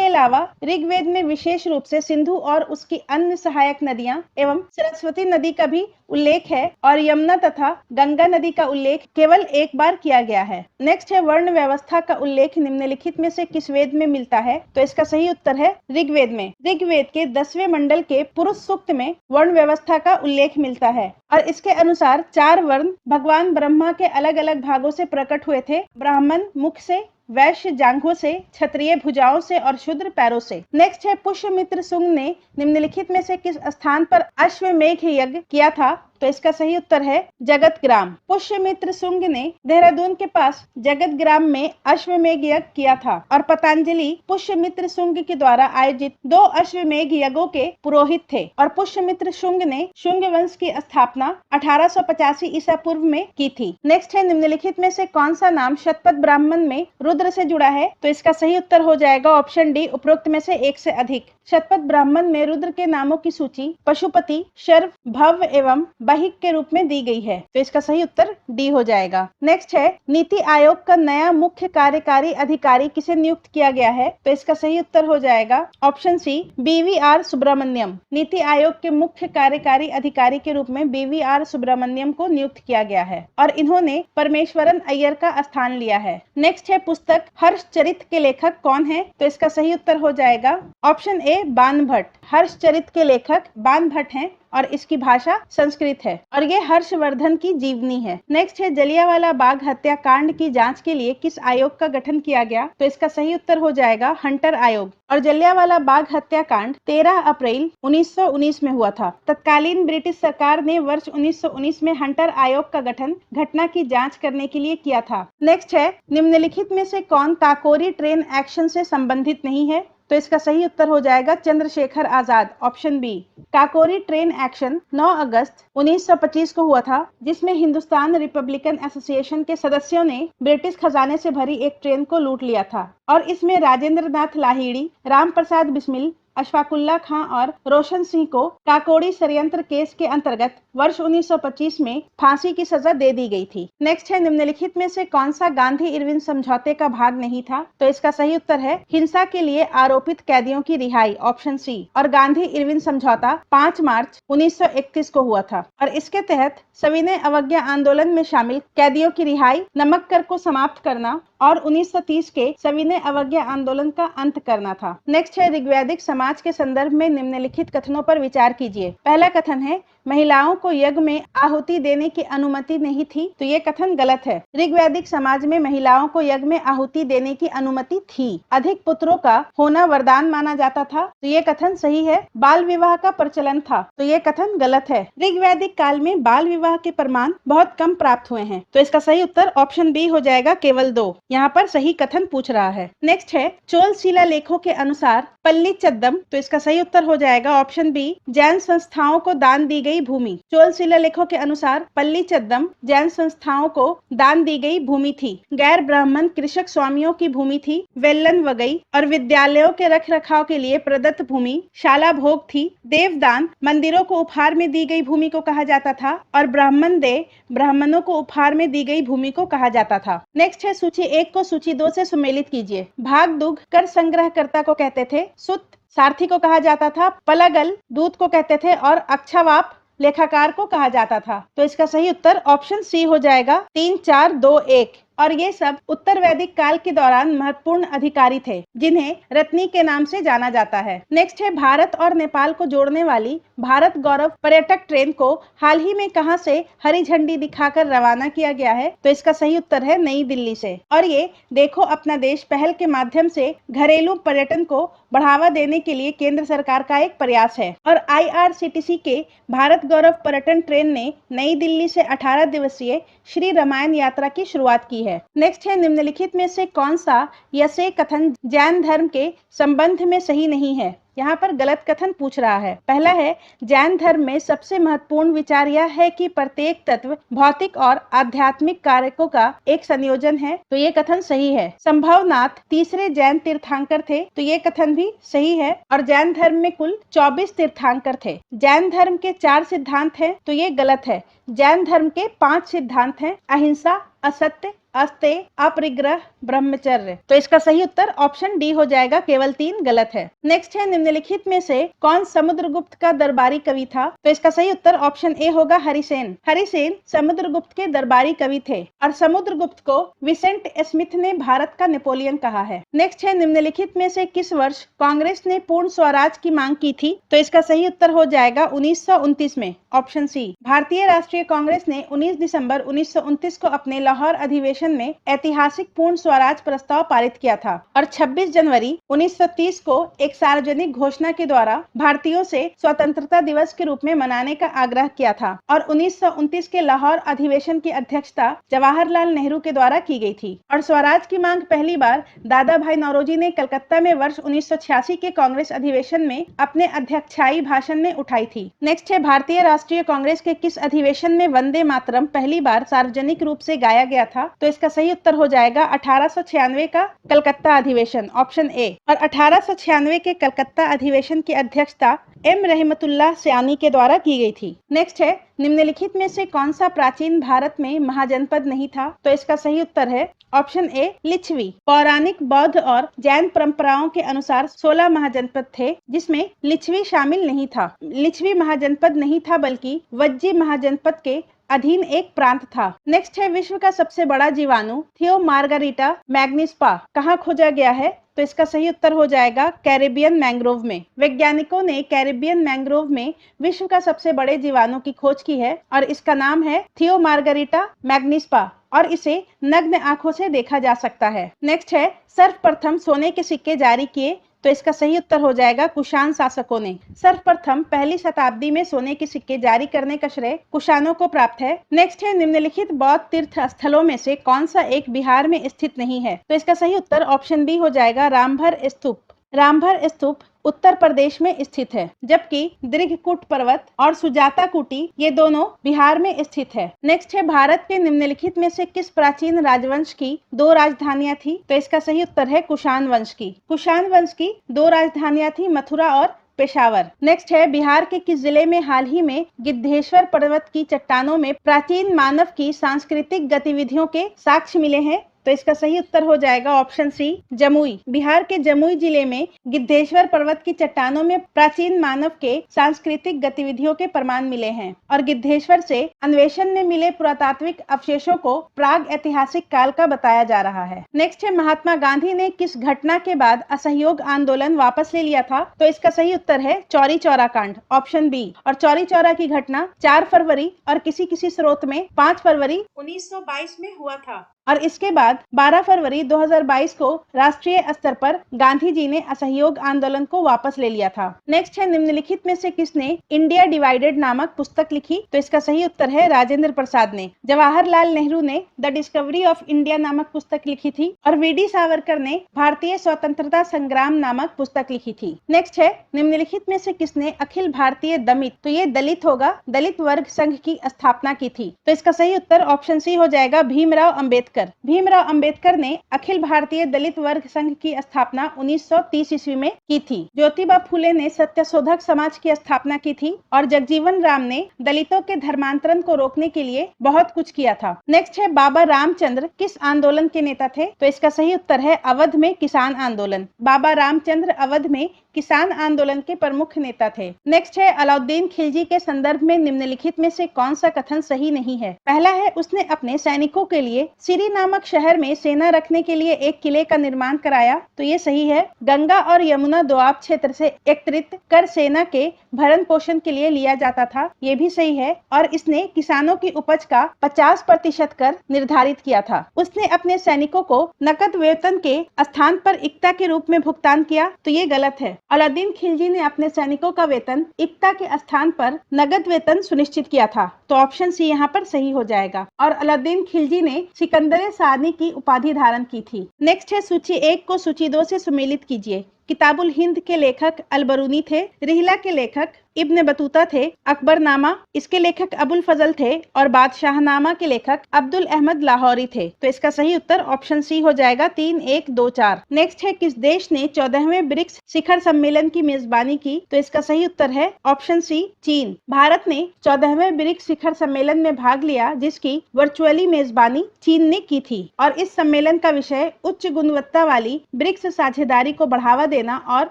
अलावा ऋग्वेद में विशेष रूप से सिंधु और उसकी अन्य सहायक नदियां एवं सरस्वती नदी का भी उल्लेख है और यमुना तथा गंगा नदी का उल्लेख केवल एक बार किया गया है। नेक्स्ट है, वर्ण व्यवस्था का उल्लेख निम्नलिखित में से किस वेद में मिलता है? तो इसका सही उत्तर है ऋग्वेद में। ऋग्वेद के 10वें मंडल के पुरुष सूक्त में वर्ण व्यवस्था का उल्लेख मिलता है और इसके अनुसार 4 वर्ण भगवान ब्रह्मा के अलग अलग भागों से प्रकट हुए थे। ब्राह्मण मुख से, वैश्य जांघों से, क्षत्रिय भुजाओं से और शूद्र पैरों से। नेक्स्ट है, पुष्यमित्र शुंग ने निम्नलिखित में से किस स्थान पर अश्वमेध यज्ञ किया था? तो इसका सही उत्तर है जगतग्राम। पुष्यमित्र शुंग ने देहरादून के पास जगतग्राम में अश्वमेध यज्ञ किया था और पतंजलि पुष्यमित्र शुंग के द्वारा आयोजित 2 अश्वमेध यज्ञों के पुरोहित थे। और पुष्यमित्र शुंग ने शुंग वंश की स्थापना 1885 ईसा पूर्व में की थी। नेक्स्ट है, निम्नलिखित में से कौन सा नाम शतपथ ब्राह्मण में रुद्र से जुड़ा है? तो इसका सही उत्तर हो जाएगा ऑप्शन डी, उपरोक्त में से एक से अधिक। शतपथ ब्राह्मण में रुद्र के नामों की सूची पशुपति, शर्व, भव्य एवं बहिक के रूप में दी गई है, तो इसका सही उत्तर डी हो जाएगा। नेक्स्ट है, नीति आयोग का नया मुख्य कार्यकारी अधिकारी किसे नियुक्त किया गया है? तो इसका सही उत्तर हो जाएगा ऑप्शन सी, BVR सुब्रमण्यम। नीति आयोग के मुख्य कार्यकारी अधिकारी के रूप में BVR सुब्रमण्यम को नियुक्त किया गया है और इन्होंने परमेश्वरन अय्यर का स्थान लिया है। नेक्स्ट है, पुस्तक हर्षचरित के लेखक कौन है? तो इसका सही उत्तर हो जाएगा ऑप्शन ए, बाणभट्ट। हर्षचरित के लेखक बाणभट्ट हैं और इसकी भाषा संस्कृत है और ये हर्षवर्धन की जीवनी है। नेक्स्ट है, जलियांवाला बाग हत्याकांड की जांच के लिए किस आयोग का गठन किया गया? तो इसका सही उत्तर हो जाएगा हंटर आयोग। और जलियांवाला बाग हत्याकांड 13 अप्रैल 1919 में हुआ था। तत्कालीन ब्रिटिश सरकार ने वर्ष 1919 में हंटर आयोग का गठन घटना की जांच करने के लिए किया था। नेक्स्ट है, निम्नलिखित में से कौन काकोरी ट्रेन एक्शन से संबंधित नहीं है? तो इसका सही उत्तर हो जाएगा Chandrashekhar Azad, option B. Kakori train action 9 अगस्त 1925 को हुआ था, जिसमें हिंदुस्तान रिपब्लिकन एसोसिएशन के सदस्यों ने ब्रिटिश खजाने से भरी एक ट्रेन को लूट लिया था और इसमें राजेंद्र नाथ लाहिड़ी, राम प्रसाद बिस्मिल, अशफाकुल्ला खां और रोशन सिंह को काकोड़ी षड्यंत्र केस के अंतर्गत वर्ष 1925 में फांसी की सजा दे दी गई थी। नेक्स्ट है, निम्नलिखित में से कौन सा गांधी इरविन समझौते का भाग नहीं था? तो इसका सही उत्तर है हिंसा के लिए आरोपित कैदियों की रिहाई, ऑप्शन सी। और गांधी इरविन समझौता 5 मार्च 1931 को हुआ था और इसके तहत सविनय अवज्ञा आंदोलन में शामिल कैदियों की रिहाई, नमक कर को समाप्त करना और 1930 के सविनय अवज्ञा आंदोलन का अंत करना था। नेक्स्ट है, ऋग्वैदिक समाज के संदर्भ में निम्नलिखित कथनों पर विचार कीजिए। पहला कथन है महिलाओं को यज्ञ में आहुति देने की अनुमति नहीं थी, तो ये कथन गलत है। ऋग्वैदिक समाज में महिलाओं को यज्ञ में आहुति देने की अनुमति थी। अधिक पुत्रों का होना वरदान माना जाता था, तो ये कथन सही है। बाल विवाह का प्रचलन था, तो ये कथन गलत है। ऋग्वैदिक काल में बाल विवाह के प्रमाण बहुत कम प्राप्त हुए हैं, तो इसका सही उत्तर ऑप्शन बी हो जाएगा, केवल 2। यहाँ पर सही कथन पूछ रहा है। नेक्स्ट है, चोल शिलालेखों के अनुसार पल्ली चद्दम, तो इसका सही उत्तर हो जाएगा ऑप्शन बी, जैन संस्थाओं को दान दी गई भूमि। चोल शिलालेखों के अनुसार पल्ली चद्दम जैन संस्थाओं को दान दी गई भूमि थी। गैर ब्राह्मण कृषक स्वामियों की भूमि थी। वेल्लन वगई और विद्यालयों के रख रखाव के लिए प्रदत्त भूमि शाला भोग थी। देवदान मंदिरों को उपहार में दी गई भूमि को कहा जाता था और ब्राह्मण दे ब्राह्मणों को उपहार में दी गई भूमि को कहा जाता था। नेक्स्ट है, सूची 1 को सूची 2 से सुमेलित कीजिए। भाग दुग कर संग्रहकर्ता को कहते थे। सुत सारथी को कहा जाता था। पलागल दूत को कहते थे और अक्षवाप लेखाकार को कहा जाता था। तो इसका सही उत्तर ऑप्शन सी हो जाएगा, 3, 4, 2, 1। और ये सब उत्तर वैदिक काल के दौरान महत्वपूर्ण अधिकारी थे, जिन्हें रत्नी के नाम से जाना जाता है। नेक्स्ट है, भारत और नेपाल को जोड़ने वाली भारत गौरव पर्यटक ट्रेन को हाल ही में कहां से हरी झंडी दिखाकर रवाना किया गया है? तो इसका सही उत्तर है नई दिल्ली से। और ये देखो अपना देश पहल के माध्यम से घरेलू पर्यटन को बढ़ावा देने के लिए केंद्र सरकार का एक प्रयास है। और IRCTC के भारत गौरव पर्यटन ट्रेन ने नई दिल्ली से 18 दिवसीय श्री रामायण यात्रा की शुरुआत की है। नेक्स्ट है, निम्नलिखित में से कौन सा यह कथन जैन धर्म के संबंध में सही नहीं है? यहाँ पर गलत कथन पूछ रहा है। पहला है, जैन धर्म में सबसे महत्वपूर्ण विचार यह है कि प्रत्येक तत्व भौतिक और आध्यात्मिक कारकों का एक संयोजन है, तो ये कथन सही है। संभवनाथ तीसरे जैन तीर्थंकर थे, तो ये कथन भी सही है। और जैन धर्म में कुल 24 तीर्थंकर थे। जैन धर्म के 4 सिद्धांत हैं, तो ये गलत है। जैन धर्म के 5 सिद्धांत हैं, अहिंसा, असत्य, अस्तेय, अपरिग्रह, ब्रह्मचर्य। तो इसका सही उत्तर ऑप्शन डी हो जाएगा, केवल 3 गलत है। नेक्स्ट है, निम्नलिखित में से कौन समुद्रगुप्त का दरबारी कवि था? तो इसका सही उत्तर ऑप्शन ए होगा, हरिसेन। हरिसेन समुद्रगुप्त के दरबारी कवि थे और समुद्रगुप्त को विसेंट स्मिथ ने भारत का नेपोलियन कहा है। नेक्स्ट है, निम्नलिखित में से किस वर्ष कांग्रेस ने पूर्ण स्वराज की मांग की थी? तो इसका सही उत्तर हो जाएगा 1929 में, ऑप्शन सी। भारतीय राष्ट्रीय कांग्रेस ने 19 दिसंबर 1929 को अपने लाहौर अधिवेशन में ऐतिहासिक पूर्ण स्वराज प्रस्ताव पारित किया था और 26 जनवरी 1930 को एक सार्वजनिक घोषणा के द्वारा भारतीयों से स्वतंत्रता दिवस के रूप में मनाने का आग्रह किया था। और 1929 के लाहौर अधिवेशन की अध्यक्षता जवाहरलाल नेहरू के द्वारा की गई थी। और स्वराज की मांग पहली बार दादा भाई नौरोजी ने कलकत्ता में वर्ष 1986 के कांग्रेस अधिवेशन में अपने अध्यक्षाई भाषण में उठाई थी। नेक्स्ट है, भारतीय राष्ट्रीय कांग्रेस के किस अधिवेशन में वंदे मातरम पहली बार सार्वजनिक रूप से गाया गया था? तो इसका सही उत्तर हो जाएगा 1896 का कलकत्ता अधिवेशन, ऑप्शन ए। और 1896 के कलकत्ता अधिवेशन की अध्यक्षता एम रहमतुल्लाह सयानी के द्वारा की गई थी। नेक्स्ट है, निम्नलिखित में से कौन सा प्राचीन भारत में महाजनपद नहीं था? तो इसका सही उत्तर है ऑप्शन ए, लिच्छवी। पौराणिक बौद्ध और जैन परंपराओं के अनुसार 16 महाजनपद थे, जिसमें लिच्छवी शामिल नहीं था। लिच्छवी महाजनपद नहीं था, बल्कि वज्जी महाजनपद के अधीन एक प्रांत था। नेक्स्ट है, विश्व का सबसे बड़ा जीवाणु थियो मार्गारिटा मैग्निस्पा कहाँ खोजा गया है? तो इसका सही उत्तर हो जाएगा कैरिबियन मैंग्रोव में। वैज्ञानिकों ने कैरिबियन मैंग्रोव में विश्व का सबसे बड़े जीवाणु की खोज की है और इसका नाम है थियो मार्गारिटा मैग्निस्पा और इसे नग्न आंखों से देखा जा सकता है। नेक्स्ट है, सर्वप्रथम सोने के सिक्के जारी किए? तो इसका सही उत्तर हो जाएगा कुषाण शासकों ने। सर्वप्रथम पहली शताब्दी में सोने के सिक्के जारी करने का श्रेय कुषाणों को प्राप्त है। नेक्स्ट है, निम्नलिखित बौद्ध तीर्थ स्थलों में से कौन सा एक बिहार में स्थित नहीं है? तो इसका सही उत्तर ऑप्शन बी हो जाएगा, रामभर स्तूप। रामभर स्तूप उत्तर प्रदेश में स्थित है, जबकि दीर्घकूट पर्वत और सुजाता कूटी ये दोनों बिहार में स्थित है। नेक्स्ट है, भारत के निम्नलिखित में से किस प्राचीन राजवंश की 2 राजधानियां थी? तो इसका सही उत्तर है कुषाण वंश की। कुषाण वंश की 2 राजधानियां थी, मथुरा और पेशावर। नेक्स्ट है, बिहार के किस जिले में हाल ही में गिद्धेश्वर पर्वत की चट्टानों में प्राचीन मानव की सांस्कृतिक गतिविधियों के साक्ष्य मिले हैं? तो इसका सही उत्तर हो जाएगा ऑप्शन सी, जमुई। बिहार के जमुई जिले में गिद्धेश्वर पर्वत की चट्टानों में प्राचीन मानव के सांस्कृतिक गतिविधियों के प्रमाण मिले हैं और गिद्धेश्वर से अन्वेषण में मिले पुरातात्विक अवशेषों को प्राग ऐतिहासिक काल का बताया जा रहा है। नेक्स्ट है, महात्मा गांधी ने किस घटना के बाद असहयोग आंदोलन वापस ले लिया था? तो इसका सही उत्तर है चौरी चौरा कांड, ऑप्शन बी। और चौरी चौरा की घटना 4 फरवरी और किसी स्रोत में 5 फरवरी 1922 में हुआ था और इसके बाद 12 फरवरी 2022 को राष्ट्रीय स्तर पर गांधी जी ने असहयोग आंदोलन को वापस ले लिया था। नेक्स्ट है, निम्नलिखित में से किसने इंडिया डिवाइडेड नामक पुस्तक लिखी? तो इसका सही उत्तर है राजेंद्र प्रसाद ने। जवाहरलाल नेहरू ने द डिस्कवरी ऑफ इंडिया नामक पुस्तक लिखी थी और वी.डी. सावरकर ने भारतीय स्वतंत्रता संग्राम नामक पुस्तक लिखी थी। नेक्स्ट है, निम्नलिखित में से किसने अखिल भारतीय दमित, तो ये दलित होगा, दलित वर्ग संघ की स्थापना की थी? तो इसका सही उत्तर ऑप्शन सी हो जाएगा, भीमराव अम्बेडकर। भीमराव अंबेडकर ने अखिल भारतीय दलित वर्ग संघ की स्थापना 1930 ईस्वी में की थी। ज्योतिबा फूले ने सत्यशोधक समाज की स्थापना की थी और जगजीवन राम ने दलितों के धर्मांतरण को रोकने के लिए बहुत कुछ किया था। नेक्स्ट है, बाबा रामचंद्र किस आंदोलन के नेता थे? तो इसका सही उत्तर है अवध में किसान आंदोलन। बाबा रामचंद्र अवध में किसान आंदोलन के प्रमुख नेता थे। नेक्स्ट है, अलाउद्दीन खिलजी के संदर्भ में निम्नलिखित में से कौन सा कथन सही नहीं है? पहला है, उसने अपने सैनिकों के लिए सिरी नामक शहर में सेना रखने के लिए एक किले का निर्माण कराया, तो ये सही है। गंगा और यमुना दोआब क्षेत्र से एकत्रित कर सेना के भरण पोषण के लिए लिया जाता था, ये भी सही है। और इसने किसानों की उपज का 50% कर निर्धारित किया था। उसने अपने सैनिकों को नकद वेतन के स्थान पर इक्ता के रूप में भुगतान किया, तो ये गलत है। अलाउद्दीन खिलजी ने अपने सैनिकों का वेतन इक्ता के स्थान पर नगद वेतन सुनिश्चित किया था, तो ऑप्शन सी यहाँ पर सही हो जाएगा। और अलाउद्दीन खिलजी ने सिकंदर सानी की उपाधि धारण की थी। नेक्स्ट है, सूची 1 को सूची 2 से सुमेलित कीजिए। किताबुल हिंद के लेखक अल-बरूनी थे, रिहला के लेखक इब्न बतूता थे, अकबरनामा इसके लेखक अबुल फजल थे और बादशाहनामा के लेखक अब्दुल अहमद लाहौरी थे। तो इसका सही उत्तर ऑप्शन सी हो जाएगा, 3, 1, 2, 4। नेक्स्ट है, किस देश ने 14वें ब्रिक्स शिखर सम्मेलन की मेजबानी की? तो इसका सही उत्तर है ऑप्शन सी, चीन। भारत ने 14वें ब्रिक्स शिखर सम्मेलन में भाग लिया, जिसकी वर्चुअली मेजबानी चीन ने की थी और इस सम्मेलन का विषय उच्च गुणवत्ता वाली ब्रिक्स साझेदारी को बढ़ावा देना और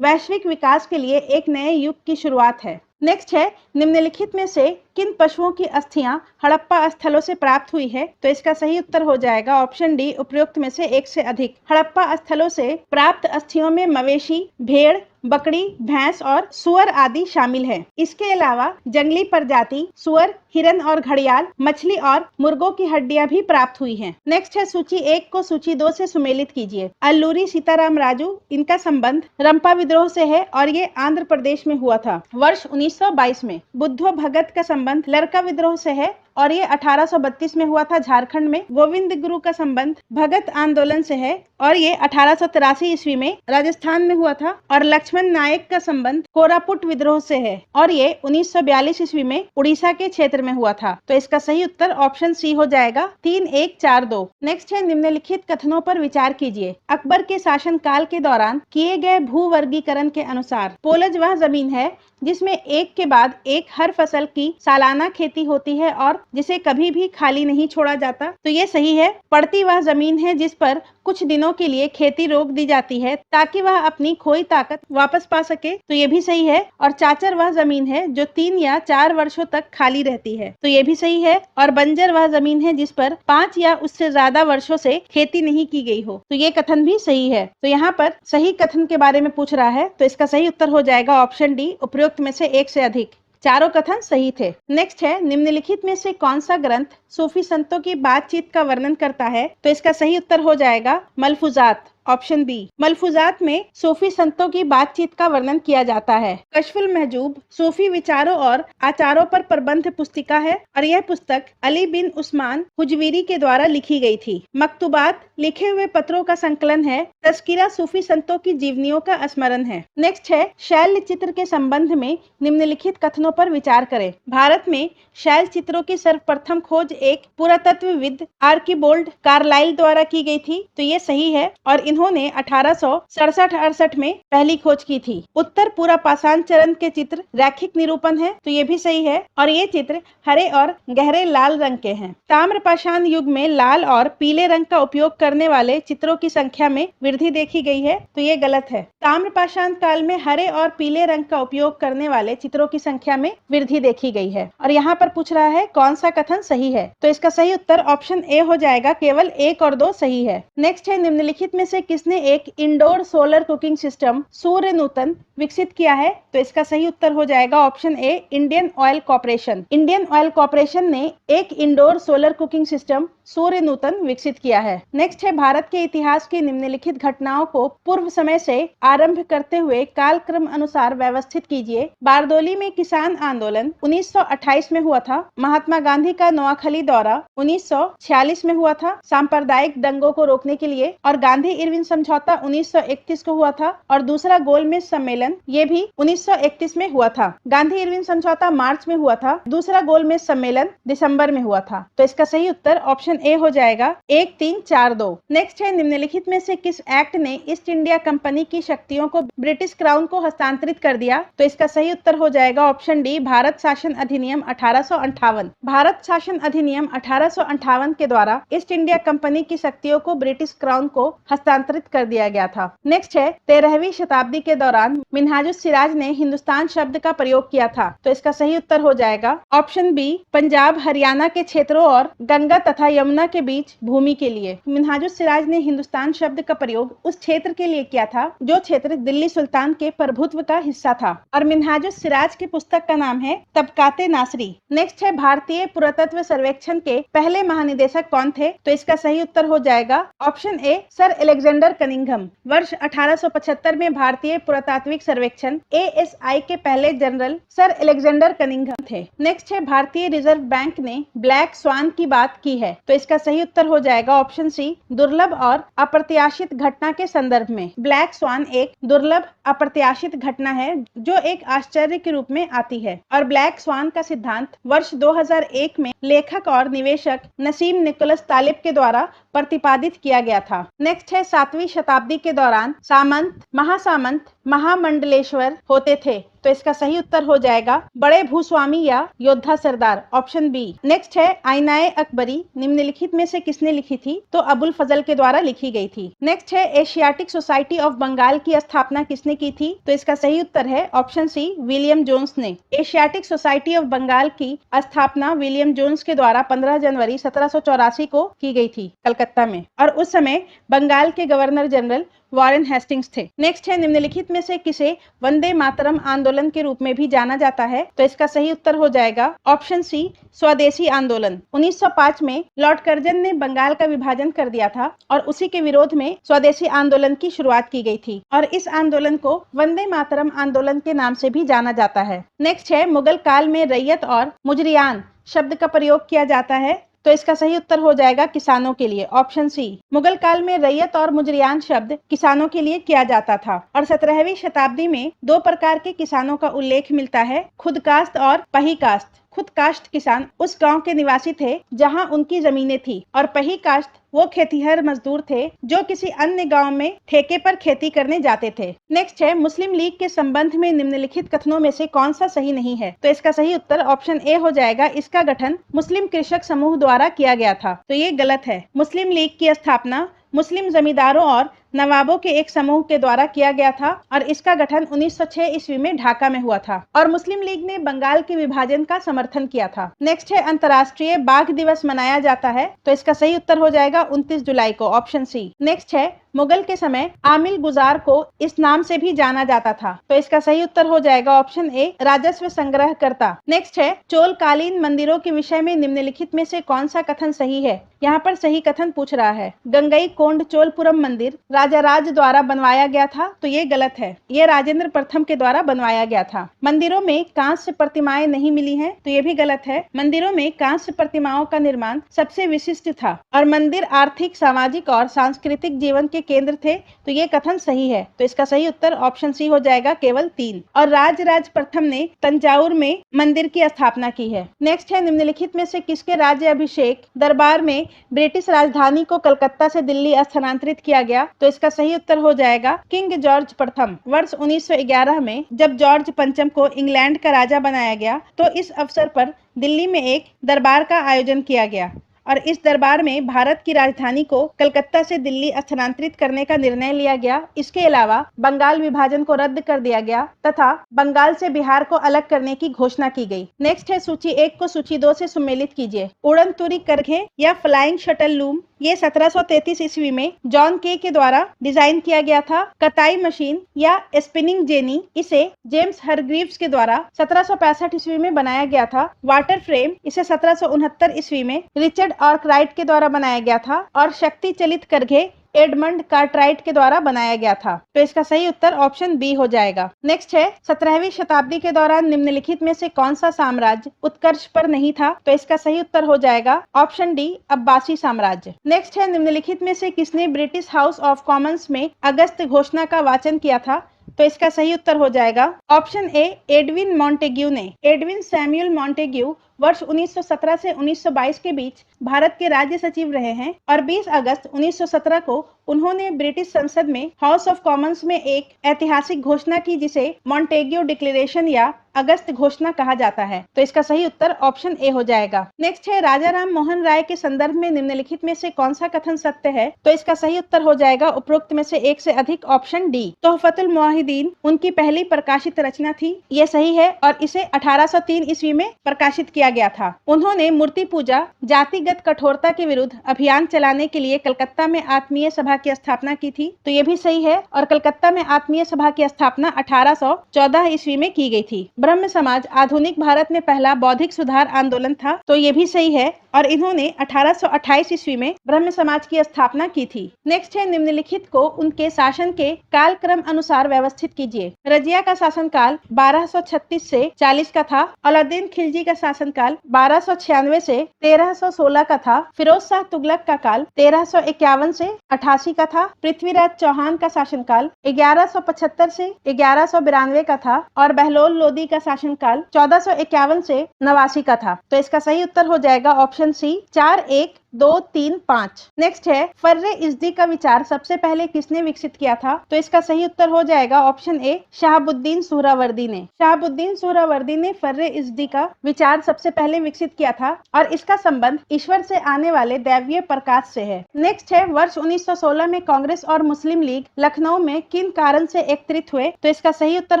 वैश्विक विकास के लिए एक नए युग की शुरुआत है। नेक्स्ट है, निम्नलिखित में से किन पशुओं की अस्थियां हड़प्पा स्थलों से प्राप्त हुई है? तो इसका सही उत्तर हो जाएगा ऑप्शन डी, उपरोक्त में से एक से अधिक। हड़प्पा स्थलों से प्राप्त अस्थियों में मवेशी, भेड़, बकरी, भैंस और सुअर आदि शामिल हैं। इसके अलावा जंगली प्रजाति सुअर, हिरन और घड़ियाल, मछली और मुर्गों की हड्डियां भी प्राप्त हुई हैं। नेक्स्ट है, सूची 1 को सूची 2 से सुमेलित कीजिए। अल्लूरी सीताराम राजू, इनका संबंध रंपा विद्रोह से है और ये आंध्र प्रदेश में हुआ था वर्ष 1922 में। बुद्धो भगत का संबंध लड़का विद्रोह से है और ये 1832 में हुआ था झारखंड में। गोविंद गुरु का संबंध भगत आंदोलन से है और ये 1883 ईस्वी में राजस्थान में हुआ था। और लक्ष्मण नायक का संबंध कोरापुट विद्रोह से है और ये 1942 ईस्वी में उड़ीसा के क्षेत्र में हुआ था। तो इसका सही उत्तर ऑप्शन सी हो जाएगा, 3, 1, 4, 2। नेक्स्ट है, निम्नलिखित कथनों पर विचार कीजिए। अकबर के शासन काल के दौरान किए गए भू वर्गीकरण के अनुसार पोलज वह जमीन है जिसमें एक के बाद एक हर फसल की सालाना खेती होती है और जिसे कभी भी खाली नहीं छोड़ा जाता, तो ये सही है। पड़ती वह जमीन है जिस पर कुछ दिनों के लिए खेती रोक दी जाती है ताकि वह अपनी खोई ताकत वापस पा सके, तो ये भी सही है। और चाचर वह जमीन है जो 3 या 4 वर्षों तक खाली रहती है, तो ये भी सही है। और बंजर वह जमीन है जिस पर 5 या उससे ज्यादा वर्षों से खेती नहीं की गई हो, तो ये कथन भी सही है। तो यहाँ पर सही कथन के बारे में पूछ रहा है, तो इसका सही उत्तर हो जाएगा ऑप्शन डी, उपरोक्त में से एक से अधिक। चारों कथन सही थे। नेक्स्ट है, निम्नलिखित में से कौन सा ग्रंथ सूफी संतों की बातचीत का वर्णन करता है? तो इसका सही उत्तर हो जाएगा मलफूजात, ऑप्शन बी। मलफूजात में सूफी संतों की बातचीत का वर्णन किया जाता है। कश्फुल महजूब सूफी विचारों और आचारों पर प्रबंध पुस्तिका है और यह पुस्तक अली बिन उस्मान हुजवीरी के द्वारा लिखी गई थी। मकतूबात लिखे हुए पत्रों का संकलन है। तस्कीरा सूफी संतों की जीवनियों का स्मरण है। नेक्स्ट है शैल चित्र के संबंध में निम्नलिखित कथनों पर विचार करें। भारत में शैल चित्रों की सर्वप्रथम खोज एक पुरातत्वविद आर्किबोल्ड कार्लाइल द्वारा की गई थी, तो ये सही है और इन्होंने 1867-68 में पहली खोज की थी। उत्तर पूरा पाषाण चरण के चित्र रैखिक निरूपण है, तो ये भी सही है और ये चित्र हरे और गहरे लाल रंग के हैं। ताम्र पाषाण युग में लाल और पीले रंग का उपयोग करने वाले चित्रों की संख्या में वृद्धि देखी गई है, तो ये गलत है। ताम्र पाषाण काल में हरे और पीले रंग का उपयोग करने वाले चित्रों की संख्या में वृद्धि देखी गई है। और यहाँ पर पूछ रहा है कौन सा कथन सही है, तो इसका सही उत्तर ऑप्शन ए हो जाएगा। केवल 1 और 2 सही है। नेक्स्ट है निम्नलिखित में से किसने एक इंडोर सोलर कुकिंग सिस्टम सूर्य नूतन विकसित किया है, तो इसका सही उत्तर हो जाएगा option A, Indian oil corporation. Indian oil corporation ने एक इंडोर सोलर कुकिंग सिस्टम सूर्य नूतन विकसित किया है। नेक्स्ट है भारत के इतिहास की निम्नलिखित घटनाओं को पूर्व समय से आरंभ करते हुए कालक्रम अनुसार व्यवस्थित कीजिए। बारदोली में किसान आंदोलन 1928 में हुआ था। महात्मा गांधी का नोआखली दौरा 1946 में हुआ था सांप्रदायिक दंगों को रोकने के लिए, और गांधी इरविन समझौता 1931 को हुआ था और दूसरा गोलमेज सम्मेलन ये भी 1931 में हुआ था। गांधी इरविन समझौता मार्च में हुआ था, दूसरा गोलमेज सम्मेलन दिसंबर में हुआ था। तो इसका सही उत्तर ऑप्शन ए हो जाएगा 1, 3, 4, 2। नेक्स्ट है निम्नलिखित में से किस एक्ट ने ईस्ट इंडिया कंपनी की शक्तियों को ब्रिटिश क्राउन को हस्तांतरित कर दिया, तो इसका सही उत्तर हो जाएगा ऑप्शन डी, भारत शासन अधिनियम 1858। भारत शासन अधिनियम 1858 के द्वारा ईस्ट इंडिया कंपनी की शक्तियों को ब्रिटिश क्राउन को हस्तांतरित कर दिया गया था। नेक्स्ट है 13वीं शताब्दी के दौरान मिनहाजुस सिराज ने हिंदुस्तान शब्द का प्रयोग किया था, तो इसका सही उत्तर हो जाएगा ऑप्शन बी, पंजाब हरियाणा के क्षेत्रों और गंगा तथा यमुना के बीच भूमि के लिए। मिनहाजुस सिराज ने हिंदुस्तान शब्द का प्रयोग उस क्षेत्र के लिए किया था जो क्षेत्र दिल्ली सुल्तान के प्रभुत्व का हिस्सा था, और मिनहाजुस सिराज की पुस्तक का नाम है तबकाते नासरी। नेक्स्ट है भारतीय पुरातत्व सर्वेक्षण के पहले महानिदेशक कौन थे, तो इसका सही उत्तर हो जाएगा option A, sir Alexander Cunningham. वर्ष 1875 में भारतीय पुरातात्विक सर्वेक्षण ASI के पहले जनरल सर अलेक्जेंडर कनिंघम थे। नेक्स्ट है भारतीय रिजर्व बैंक ने ब्लैक स्वान की बात की है, तो इसका सही उत्तर हो जाएगा ऑप्शन सी, दुर्लभ और अप्रत्याशित घटना के संदर्भ में। ब्लैक स्वान एक दुर्लभ अप्रत्याशित घटना है जो एक आश्चर्य के रूप में आती है, और ब्लैक स्वान का सिद्धांत वर्ष 2001 में लेखक और निवेशक नसीम निकोलस तालिब के द्वारा प्रतिपादित किया गया था। नेक्स्ट है 7वीं शताब्दी के दौरान सामंत, महासामंत, महामंडलेश्वर होते थे, तो इसका सही उत्तर हो जाएगा बड़े भूस्वामी या योद्धा सरदार, ऑप्शन बी। नेक्स्ट है आईनाए अकबरी निम्नलिखित में से किसने लिखी थी, तो अबुल फजल के द्वारा लिखी गई थी। नेक्स्ट है एशियाटिक सोसाइटी ऑफ बंगाल की स्थापना किसने की थी, तो इसका सही उत्तर है ऑप्शन सी, विलियम जोन्स ने। एशियाटिक सोसाइटी ऑफ बंगाल की स्थापना विलियम जोन्स के द्वारा 15 जनवरी 1784 को की गई थी कलकत्ता में, और उस समय बंगाल के गवर्नर जनरल वॉरेन हेस्टिंग्स थे। नेक्स्ट है निम्नलिखित में से किसे वंदे मातरम आंदोलन के रूप में भी जाना जाता है, तो इसका सही उत्तर हो जाएगा ऑप्शन सी, स्वदेशी आंदोलन। 1905 में लॉर्ड कर्जन ने बंगाल का विभाजन कर दिया था और उसी के विरोध में स्वदेशी आंदोलन की शुरुआत की गई थी, और इस आंदोलन को वंदे मातरम आंदोलन के नाम से भी जाना जाता है। नेक्स्ट है मुगल काल में रैयत और मुजरियान शब्द का प्रयोग किया जाता है, तो इसका सही उत्तर हो जाएगा किसानों के लिए, ऑप्शन सी। मुगल काल में रैयत और मुजरियान शब्द किसानों के लिए किया जाता था, और 17वीं शताब्दी में 2 प्रकार के किसानों का उल्लेख मिलता है, खुदकाश्त और पहिकाश्त। खुदकाश्त किसान उस गांव के निवासी थे जहां उनकी जमीनें थी, और पहिकाश्त वो खेतीहर मजदूर थे जो किसी अन्य गांव में ठेके पर खेती करने जाते थे। नेक्स्ट है मुस्लिम लीग के संबंध में निम्नलिखित कथनों में से कौन सा सही नहीं है, तो इसका सही उत्तर ऑप्शन ए हो जाएगा, इसका गठन मुस्लिम कृषक समूह द्वारा किया गया था, तो ये गलत है। मुस्लिम लीग की स्थापना मुस्लिम जमींदारों और नवाबों के एक समूह के द्वारा किया गया था, और इसका गठन 1906 ईस्वी में ढाका में हुआ था, और मुस्लिम लीग ने बंगाल के विभाजन का समर्थन किया था। नेक्स्ट है अंतर्राष्ट्रीय बाघ दिवस मनाया जाता है, तो इसका सही उत्तर हो जाएगा 29 जुलाई को, ऑप्शन सी। नेक्स्ट है मुगल के समय आमिल गुजार को इस नाम से भी जाना जाता था, तो इसका सही उत्तर हो जाएगा ऑप्शन ए, राजस्व संग्रहकर्ता। नेक्स्ट है चोलकालीन मंदिरों के विषय में निम्नलिखित में से कौन सा कथन सही है। यहाँ पर सही कथन पूछ रहा है। गंगई कोंड चोलपुरम मंदिर राजा राज द्वारा बनवाया गया था, तो ये गलत है, ये राजेंद्र प्रथम के द्वारा बनवाया गया था। मंदिरों में कांस्य प्रतिमाएं नहीं मिली हैं, तो ये भी गलत है। मंदिरों में कांस्य प्रतिमाओं का निर्माण सबसे विशिष्ट था और मंदिर आर्थिक, सामाजिक और सांस्कृतिक जीवन के केंद्र थे, तो ये कथन सही है। तो इसका सही उत्तर ऑप्शन सी हो जाएगा, केवल 3। और राज प्रथम ने तंजावुर में मंदिर की स्थापना की है। नेक्स्ट है, निम्नलिखित में से किसके राज्य अभिषेक दरबार में ब्रिटिश राजधानी को कलकत्ता से दिल्ली स्थानांतरित किया गया? तो इसका सही उत्तर हो जाएगा किंग जॉर्ज प्रथम। वर्ष 1911 में जब जॉर्ज पंचम को इंग्लैंड का राजा बनाया गया, तो इस अवसर पर दिल्ली में एक दरबार का आयोजन किया गया और इस दरबार में भारत की राजधानी को कलकत्ता से दिल्ली स्थानांतरित करने का निर्णय लिया गया। इसके अलावा बंगाल विभाजन को रद्द कर दिया गया तथा बंगाल से बिहार को अलग करने की घोषणा की गई। नेक्स्ट है, सूची 1 को सूची 2 से सुमेलित कीजिए। उड़न तुरी करघे या फ्लाइंग शटल लूम, ये 1733 ईस्वी में जॉन के द्वारा डिजाइन किया गया था। कताई मशीन या स्पिनिंग जेनी, इसे जेम्स हरग्रीव्स के द्वारा 1765 ईस्वी में बनाया गया था। वाटर फ्रेम, इसे 1769 ईस्वी में रिचर्ड आर्कराइट के द्वारा बनाया गया था और शक्ति चलित करघे एडमंड कार्टराइट के द्वारा बनाया गया था। तो इसका सही उत्तर ऑप्शन बी हो जाएगा। नेक्स्ट है, 17वीं शताब्दी के दौरान निम्नलिखित में से कौन सा साम्राज्य उत्कर्ष पर नहीं था? तो इसका सही उत्तर हो जाएगा ऑप्शन डी, अब्बासी साम्राज्य। नेक्स्ट है, निम्नलिखित में से किसने ब्रिटिश हाउस ऑफ कॉमन्स में अगस्त घोषणा का वाचन किया था? तो इसका सही उत्तर हो जाएगा ऑप्शन ए, एडविन मॉन्टेग्यू ने। एडविन सैमुअल मॉन्टेग्यू वर्ष 1917 से 1922 के बीच भारत के राज्य सचिव रहे हैं और 20 अगस्त 1917 को उन्होंने ब्रिटिश संसद में हाउस ऑफ कॉमन्स में एक ऐतिहासिक घोषणा की, जिसे मॉन्टेग्यू डिक्लेरेशन या अगस्त घोषणा कहा जाता है। तो इसका सही उत्तर ऑप्शन ए हो जाएगा। नेक्स्ट है, राजा राम मोहन राय के संदर्भ में निम्नलिखित में से कौन सा कथन सत्य है? तो इसका सही उत्तर हो जाएगा उपरोक्त में से एक से अधिक, ऑप्शन डी। तोहफतुल मुवाहिदीन उनकी पहली प्रकाशित रचना थी, ये सही है और इसे 1803 ईस्वी में प्रकाशित किया गया था। उन्होंने मूर्ति पूजा, जातिगत कठोरता के विरुद्ध अभियान चलाने के लिए कलकत्ता में आत्मीय सभा की स्थापना की थी, तो ये भी सही है और कलकत्ता में आत्मीय सभा की स्थापना 1814 ईस्वी में की गई थी। ब्रह्म समाज आधुनिक भारत में पहला बौद्धिक सुधार आंदोलन था, तो ये भी सही है और इन्होंने 1828 ईस्वी में ब्रह्म समाज की स्थापना की थी। नेक्स्ट है, निम्नलिखित को उनके शासन के कालक्रम अनुसार व्यवस्थित कीजिए। रजिया का शासनकाल 1236 से 40 का था। अलाउद्दीन खिलजी का शासनकाल 1296 से 1316 का था। फिरोज शाह तुगलक का काल 1351 से 88 का था। पृथ्वीराज चौहान का शासनकाल 1175 से 1192 का था और बहलोल लोदी का शासनकाल 1451 से 89 का था। तो इसका सही उत्तर हो जाएगा ऑप्शन सी, 4, 1, 2, 3, 5। नेक्स्ट है, फर्रे इज़्दी का विचार सबसे पहले किसने विकसित किया था? तो इसका सही उत्तर हो जाएगा ऑप्शन ए, शहाबुद्दीन सुहरावर्दी ने। शहाबुद्दीन सुहरावर्दी ने फर्रे इज़्दी का विचार सबसे पहले विकसित किया था और इसका संबंध ईश्वर से आने वाले दैवीय प्रकाश से है। नेक्स्ट है, वर्ष 1916 में कांग्रेस और मुस्लिम लीग लखनऊ में किन कारण से एकत्रित हुए? तो इसका सही उत्तर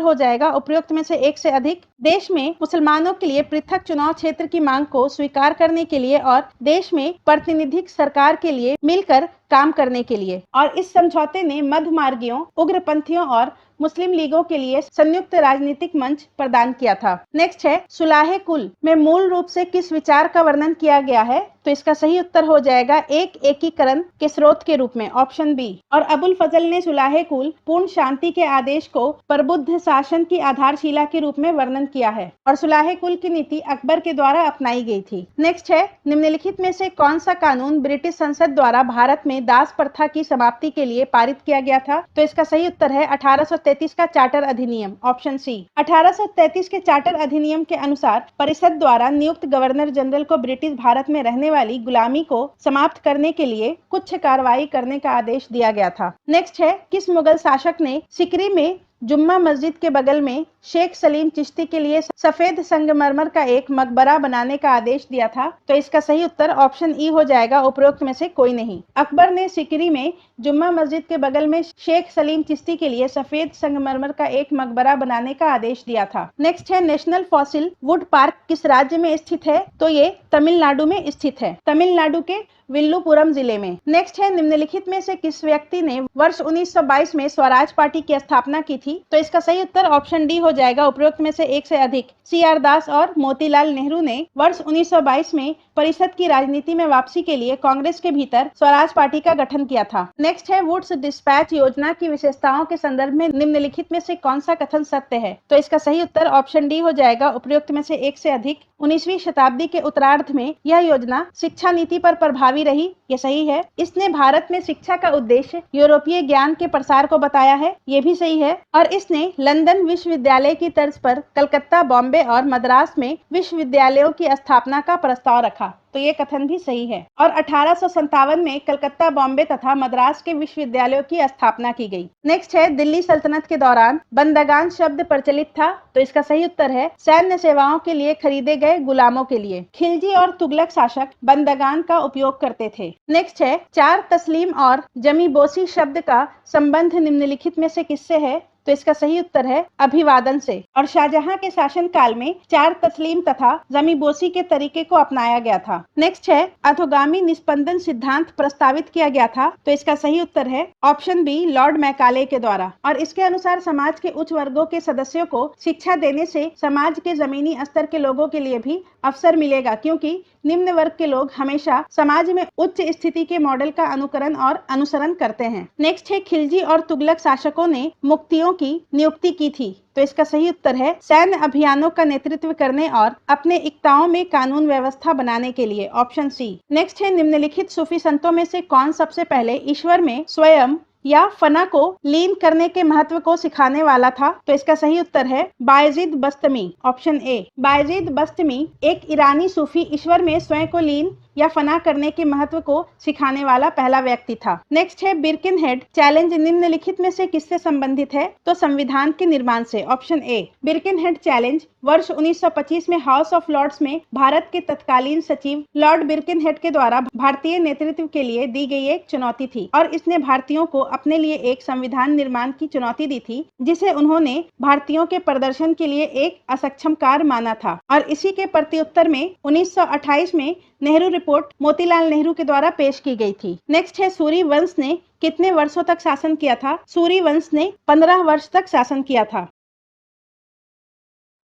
हो जाएगा उपरोक्त में से एक से अधिक। देश में मुसलमानों के लिए पृथक चुनाव क्षेत्र की मांग को स्वीकार करने के लिए और देश में प्रतिनिधिक सरकार के लिए मिलकर काम करने के लिए, और इस समझौते ने मध्यमार्गियों, उग्रपंथियों और मुस्लिम लीगों के लिए संयुक्त राजनीतिक मंच प्रदान किया था। नेक्स्ट है, सुलाहे कुल में मूल रूप से किस विचार का वर्णन किया गया है? तो इसका सही उत्तर हो जाएगा एक एकीकरण के स्रोत के रूप में, ऑप्शन बी। और अबुल फजल ने सुलाहे कुल पूर्ण शांति के आदेश को प्रबुद्ध शासन की आधारशिला के रूप में वर्णन किया है और सुलाहे कुल की नीति अकबर के द्वारा अपनाई गई थी। नेक्स्ट है, निम्नलिखित में से कौन सा कानून ब्रिटिश संसद द्वारा भारत में दास प्रथा की समाप्ति के लिए पारित किया गया था? तो इसका सही उत्तर है 1833 का चार्टर अधिनियम, ऑप्शन सी। 1833 के चार्टर अधिनियम के अनुसार परिषद द्वारा नियुक्त गवर्नर जनरल को ब्रिटिश भारत में रहने वाली गुलामी को समाप्त करने के लिए कुछ कार्रवाई करने का आदेश दिया गया था। नेक्स्ट है, किस मुगल शासक ने सिकरी में जुम्मा मस्जिद के बगल में शेख सलीम चिश्ती के लिए सफेद संगमरमर का एक मकबरा बनाने का आदेश दिया था? तो इसका सही उत्तर ऑप्शन ई हो जाएगा, उपरोक्त में से कोई नहीं। अकबर ने सिकरी में जुम्मा मस्जिद के बगल में शेख सलीम चिश्ती के लिए सफेद संगमरमर का एक मकबरा बनाने का आदेश दिया था। नेक्स्ट है, नेशनल फॉसिल वुड पार्क किस राज्य में स्थित है? तो ये तमिलनाडु में स्थित है, तमिलनाडु के विल्लुपुरम जिले में। नेक्स्ट है, निम्नलिखित में से किस व्यक्ति ने वर्ष 1922 में स्वराज पार्टी की स्थापना की थी? थी? तो इसका सही उत्तर ऑप्शन डी हो जाएगा, उपरोक्त में से एक से अधिक। CR दास और मोतीलाल नेहरू ने वर्ष 1922 में परिषद की राजनीति में वापसी के लिए कांग्रेस के भीतर स्वराज पार्टी का गठन किया था। नेक्स्ट है, वुड्स डिस्पैच योजना की विशेषताओं के संदर्भ में निम्नलिखित में से कौन सा कथन सत्य है? तो इसका सही उत्तर ऑप्शन डी हो जाएगा, उपरोक्त में से एक से अधिक। 19वीं शताब्दी के उत्तरार्ध में यह योजना शिक्षा नीति पर प्रभावी रही, ये सही है। इसने भारत में शिक्षा का उद्देश्य यूरोपीय ज्ञान के प्रसार को बताया है, ये भी सही है। और इसने लंदन विश्वविद्यालय की तर्ज पर कलकत्ता, बॉम्बे और मद्रास में विश्वविद्यालयों की स्थापना का प्रस्ताव रखा, तो ये कथन भी सही है। और 1857 में कलकत्ता, बॉम्बे तथा मद्रास के विश्वविद्यालयों की स्थापना की गई। नेक्स्ट है, दिल्ली सल्तनत के दौरान बंदगान शब्द प्रचलित था, तो इसका सही उत्तर है सैन्य सेवाओं के लिए खरीदे गए गुलामों के लिए। खिलजी और तुगलक शासक बंदगान का उपयोग करते थे। नेक्स्ट है, चार तस्लीम और जमीबोसी शब्द का संबंध निम्नलिखित में से किससे है? तो इसका सही उत्तर है अभिवादन से। और शाहजहां के शासन काल में चार तस्लीम तथा जमीबोसी के तरीके को अपनाया गया था। नेक्स्ट है, अधोगामी निस्पंदन सिद्धांत प्रस्तावित किया गया था, तो इसका सही उत्तर है ऑप्शन बी, लॉर्ड मैकाले के द्वारा। और इसके अनुसार समाज के उच्च वर्गों के सदस्यों को शिक्षा देने से समाज के जमीनी स्तर के लोगों के लिए भी अवसर मिलेगा, क्योंकि निम्न वर्ग के लोग हमेशा समाज में उच्च स्थिति के मॉडल का अनुकरण और अनुसरण करते हैं। नेक्स्ट है, खिलजी और तुगलक शासकों ने मुक्तियों की नियुक्ति की थी, तो इसका सही उत्तर है सैन्य अभियानों का नेतृत्व करने और अपने इक्ताओं में कानून व्यवस्था बनाने के लिए, ऑप्शन सी। नेक्स्ट है, निम्नलिखित सूफी संतों में से कौन सबसे पहले ईश्वर में स्वयं या फना को लीन करने के महत्व को सिखाने वाला था? तो इसका सही उत्तर है बायजीद बस्तमी, ऑप्शन ए। बायजीद बस्तमी एक ईरानी सूफी ईश्वर में स्वयं को लीन या फना करने के महत्व को सिखाने वाला पहला व्यक्ति था। नेक्स्ट है, बिर्केनहेड चैलेंज निम्नलिखित में से किससे संबंधित है? तो संविधान के निर्माण से, ऑप्शन ए। बिर्केनहेड चैलेंज वर्ष 1925 में हाउस ऑफ लॉर्ड्स में भारत के तत्कालीन सचिव लॉर्ड बिर्केनहेड के द्वारा भारतीय नेतृत्व के लिए दी गई एक चुनौती थी, और इसने भारतीयों को अपने लिए एक संविधान निर्माण की चुनौती दी थी, जिसे उन्होंने भारतीयों के प्रदर्शन के लिए एक असक्षम कार्य माना था। और इसी के प्रत्युत्तर में 1928 में नेहरू रिपोर्ट मोतीलाल नेहरू के द्वारा पेश की गई थी। नेक्स्ट है, सूरी वंश ने कितने वर्षों तक शासन किया था? सूरी वंश ने 15 वर्ष तक शासन किया था।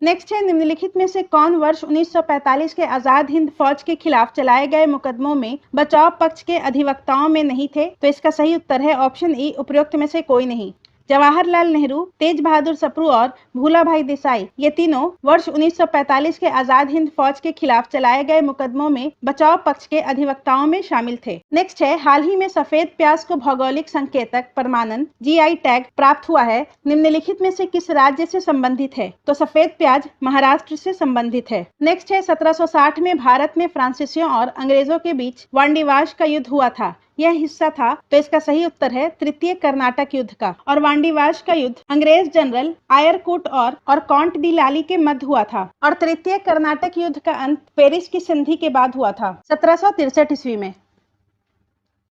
नेक्स्ट है, निम्नलिखित में से कौन वर्ष 1945 के आजाद हिंद फौज के खिलाफ चलाए गए मुकदमों में बचाव पक्ष के अधिवक्ताओं में नहीं थे? तो इसका सही उत्तर है ऑप्शन ई, उपरोक्त में से कोई नहीं। जवाहरलाल नेहरू, तेज बहादुर सप्रू और भूला भाई देसाई, ये तीनों वर्ष 1945 के आजाद हिंद फौज के खिलाफ चलाए गए मुकदमों में बचाव पक्ष के अधिवक्ताओं में शामिल थे। नेक्स्ट है, हाल ही में सफेद प्याज को भौगोलिक संकेतक प्रमाणन GI टैग प्राप्त हुआ है, निम्नलिखित में से किस राज्य से संबंधित है? तो सफेद प्याज महाराष्ट्र से संबंधित है। नेक्स्ट है, 1760 में भारत में फ्रांसीसियों और अंग्रेजों के बीच वांडीवाश का युद्ध हुआ था, यह हिस्सा था? तो इसका सही उत्तर है तृतीय कर्नाटक युद्ध का। और वांडीवाश का युद्ध अंग्रेज जनरल आयरकूट और कांट दी लाली के मध्य हुआ था। और तृतीय कर्नाटक युद्ध का अंत पेरिस की संधि के बाद हुआ था, 1763 ईस्वी में।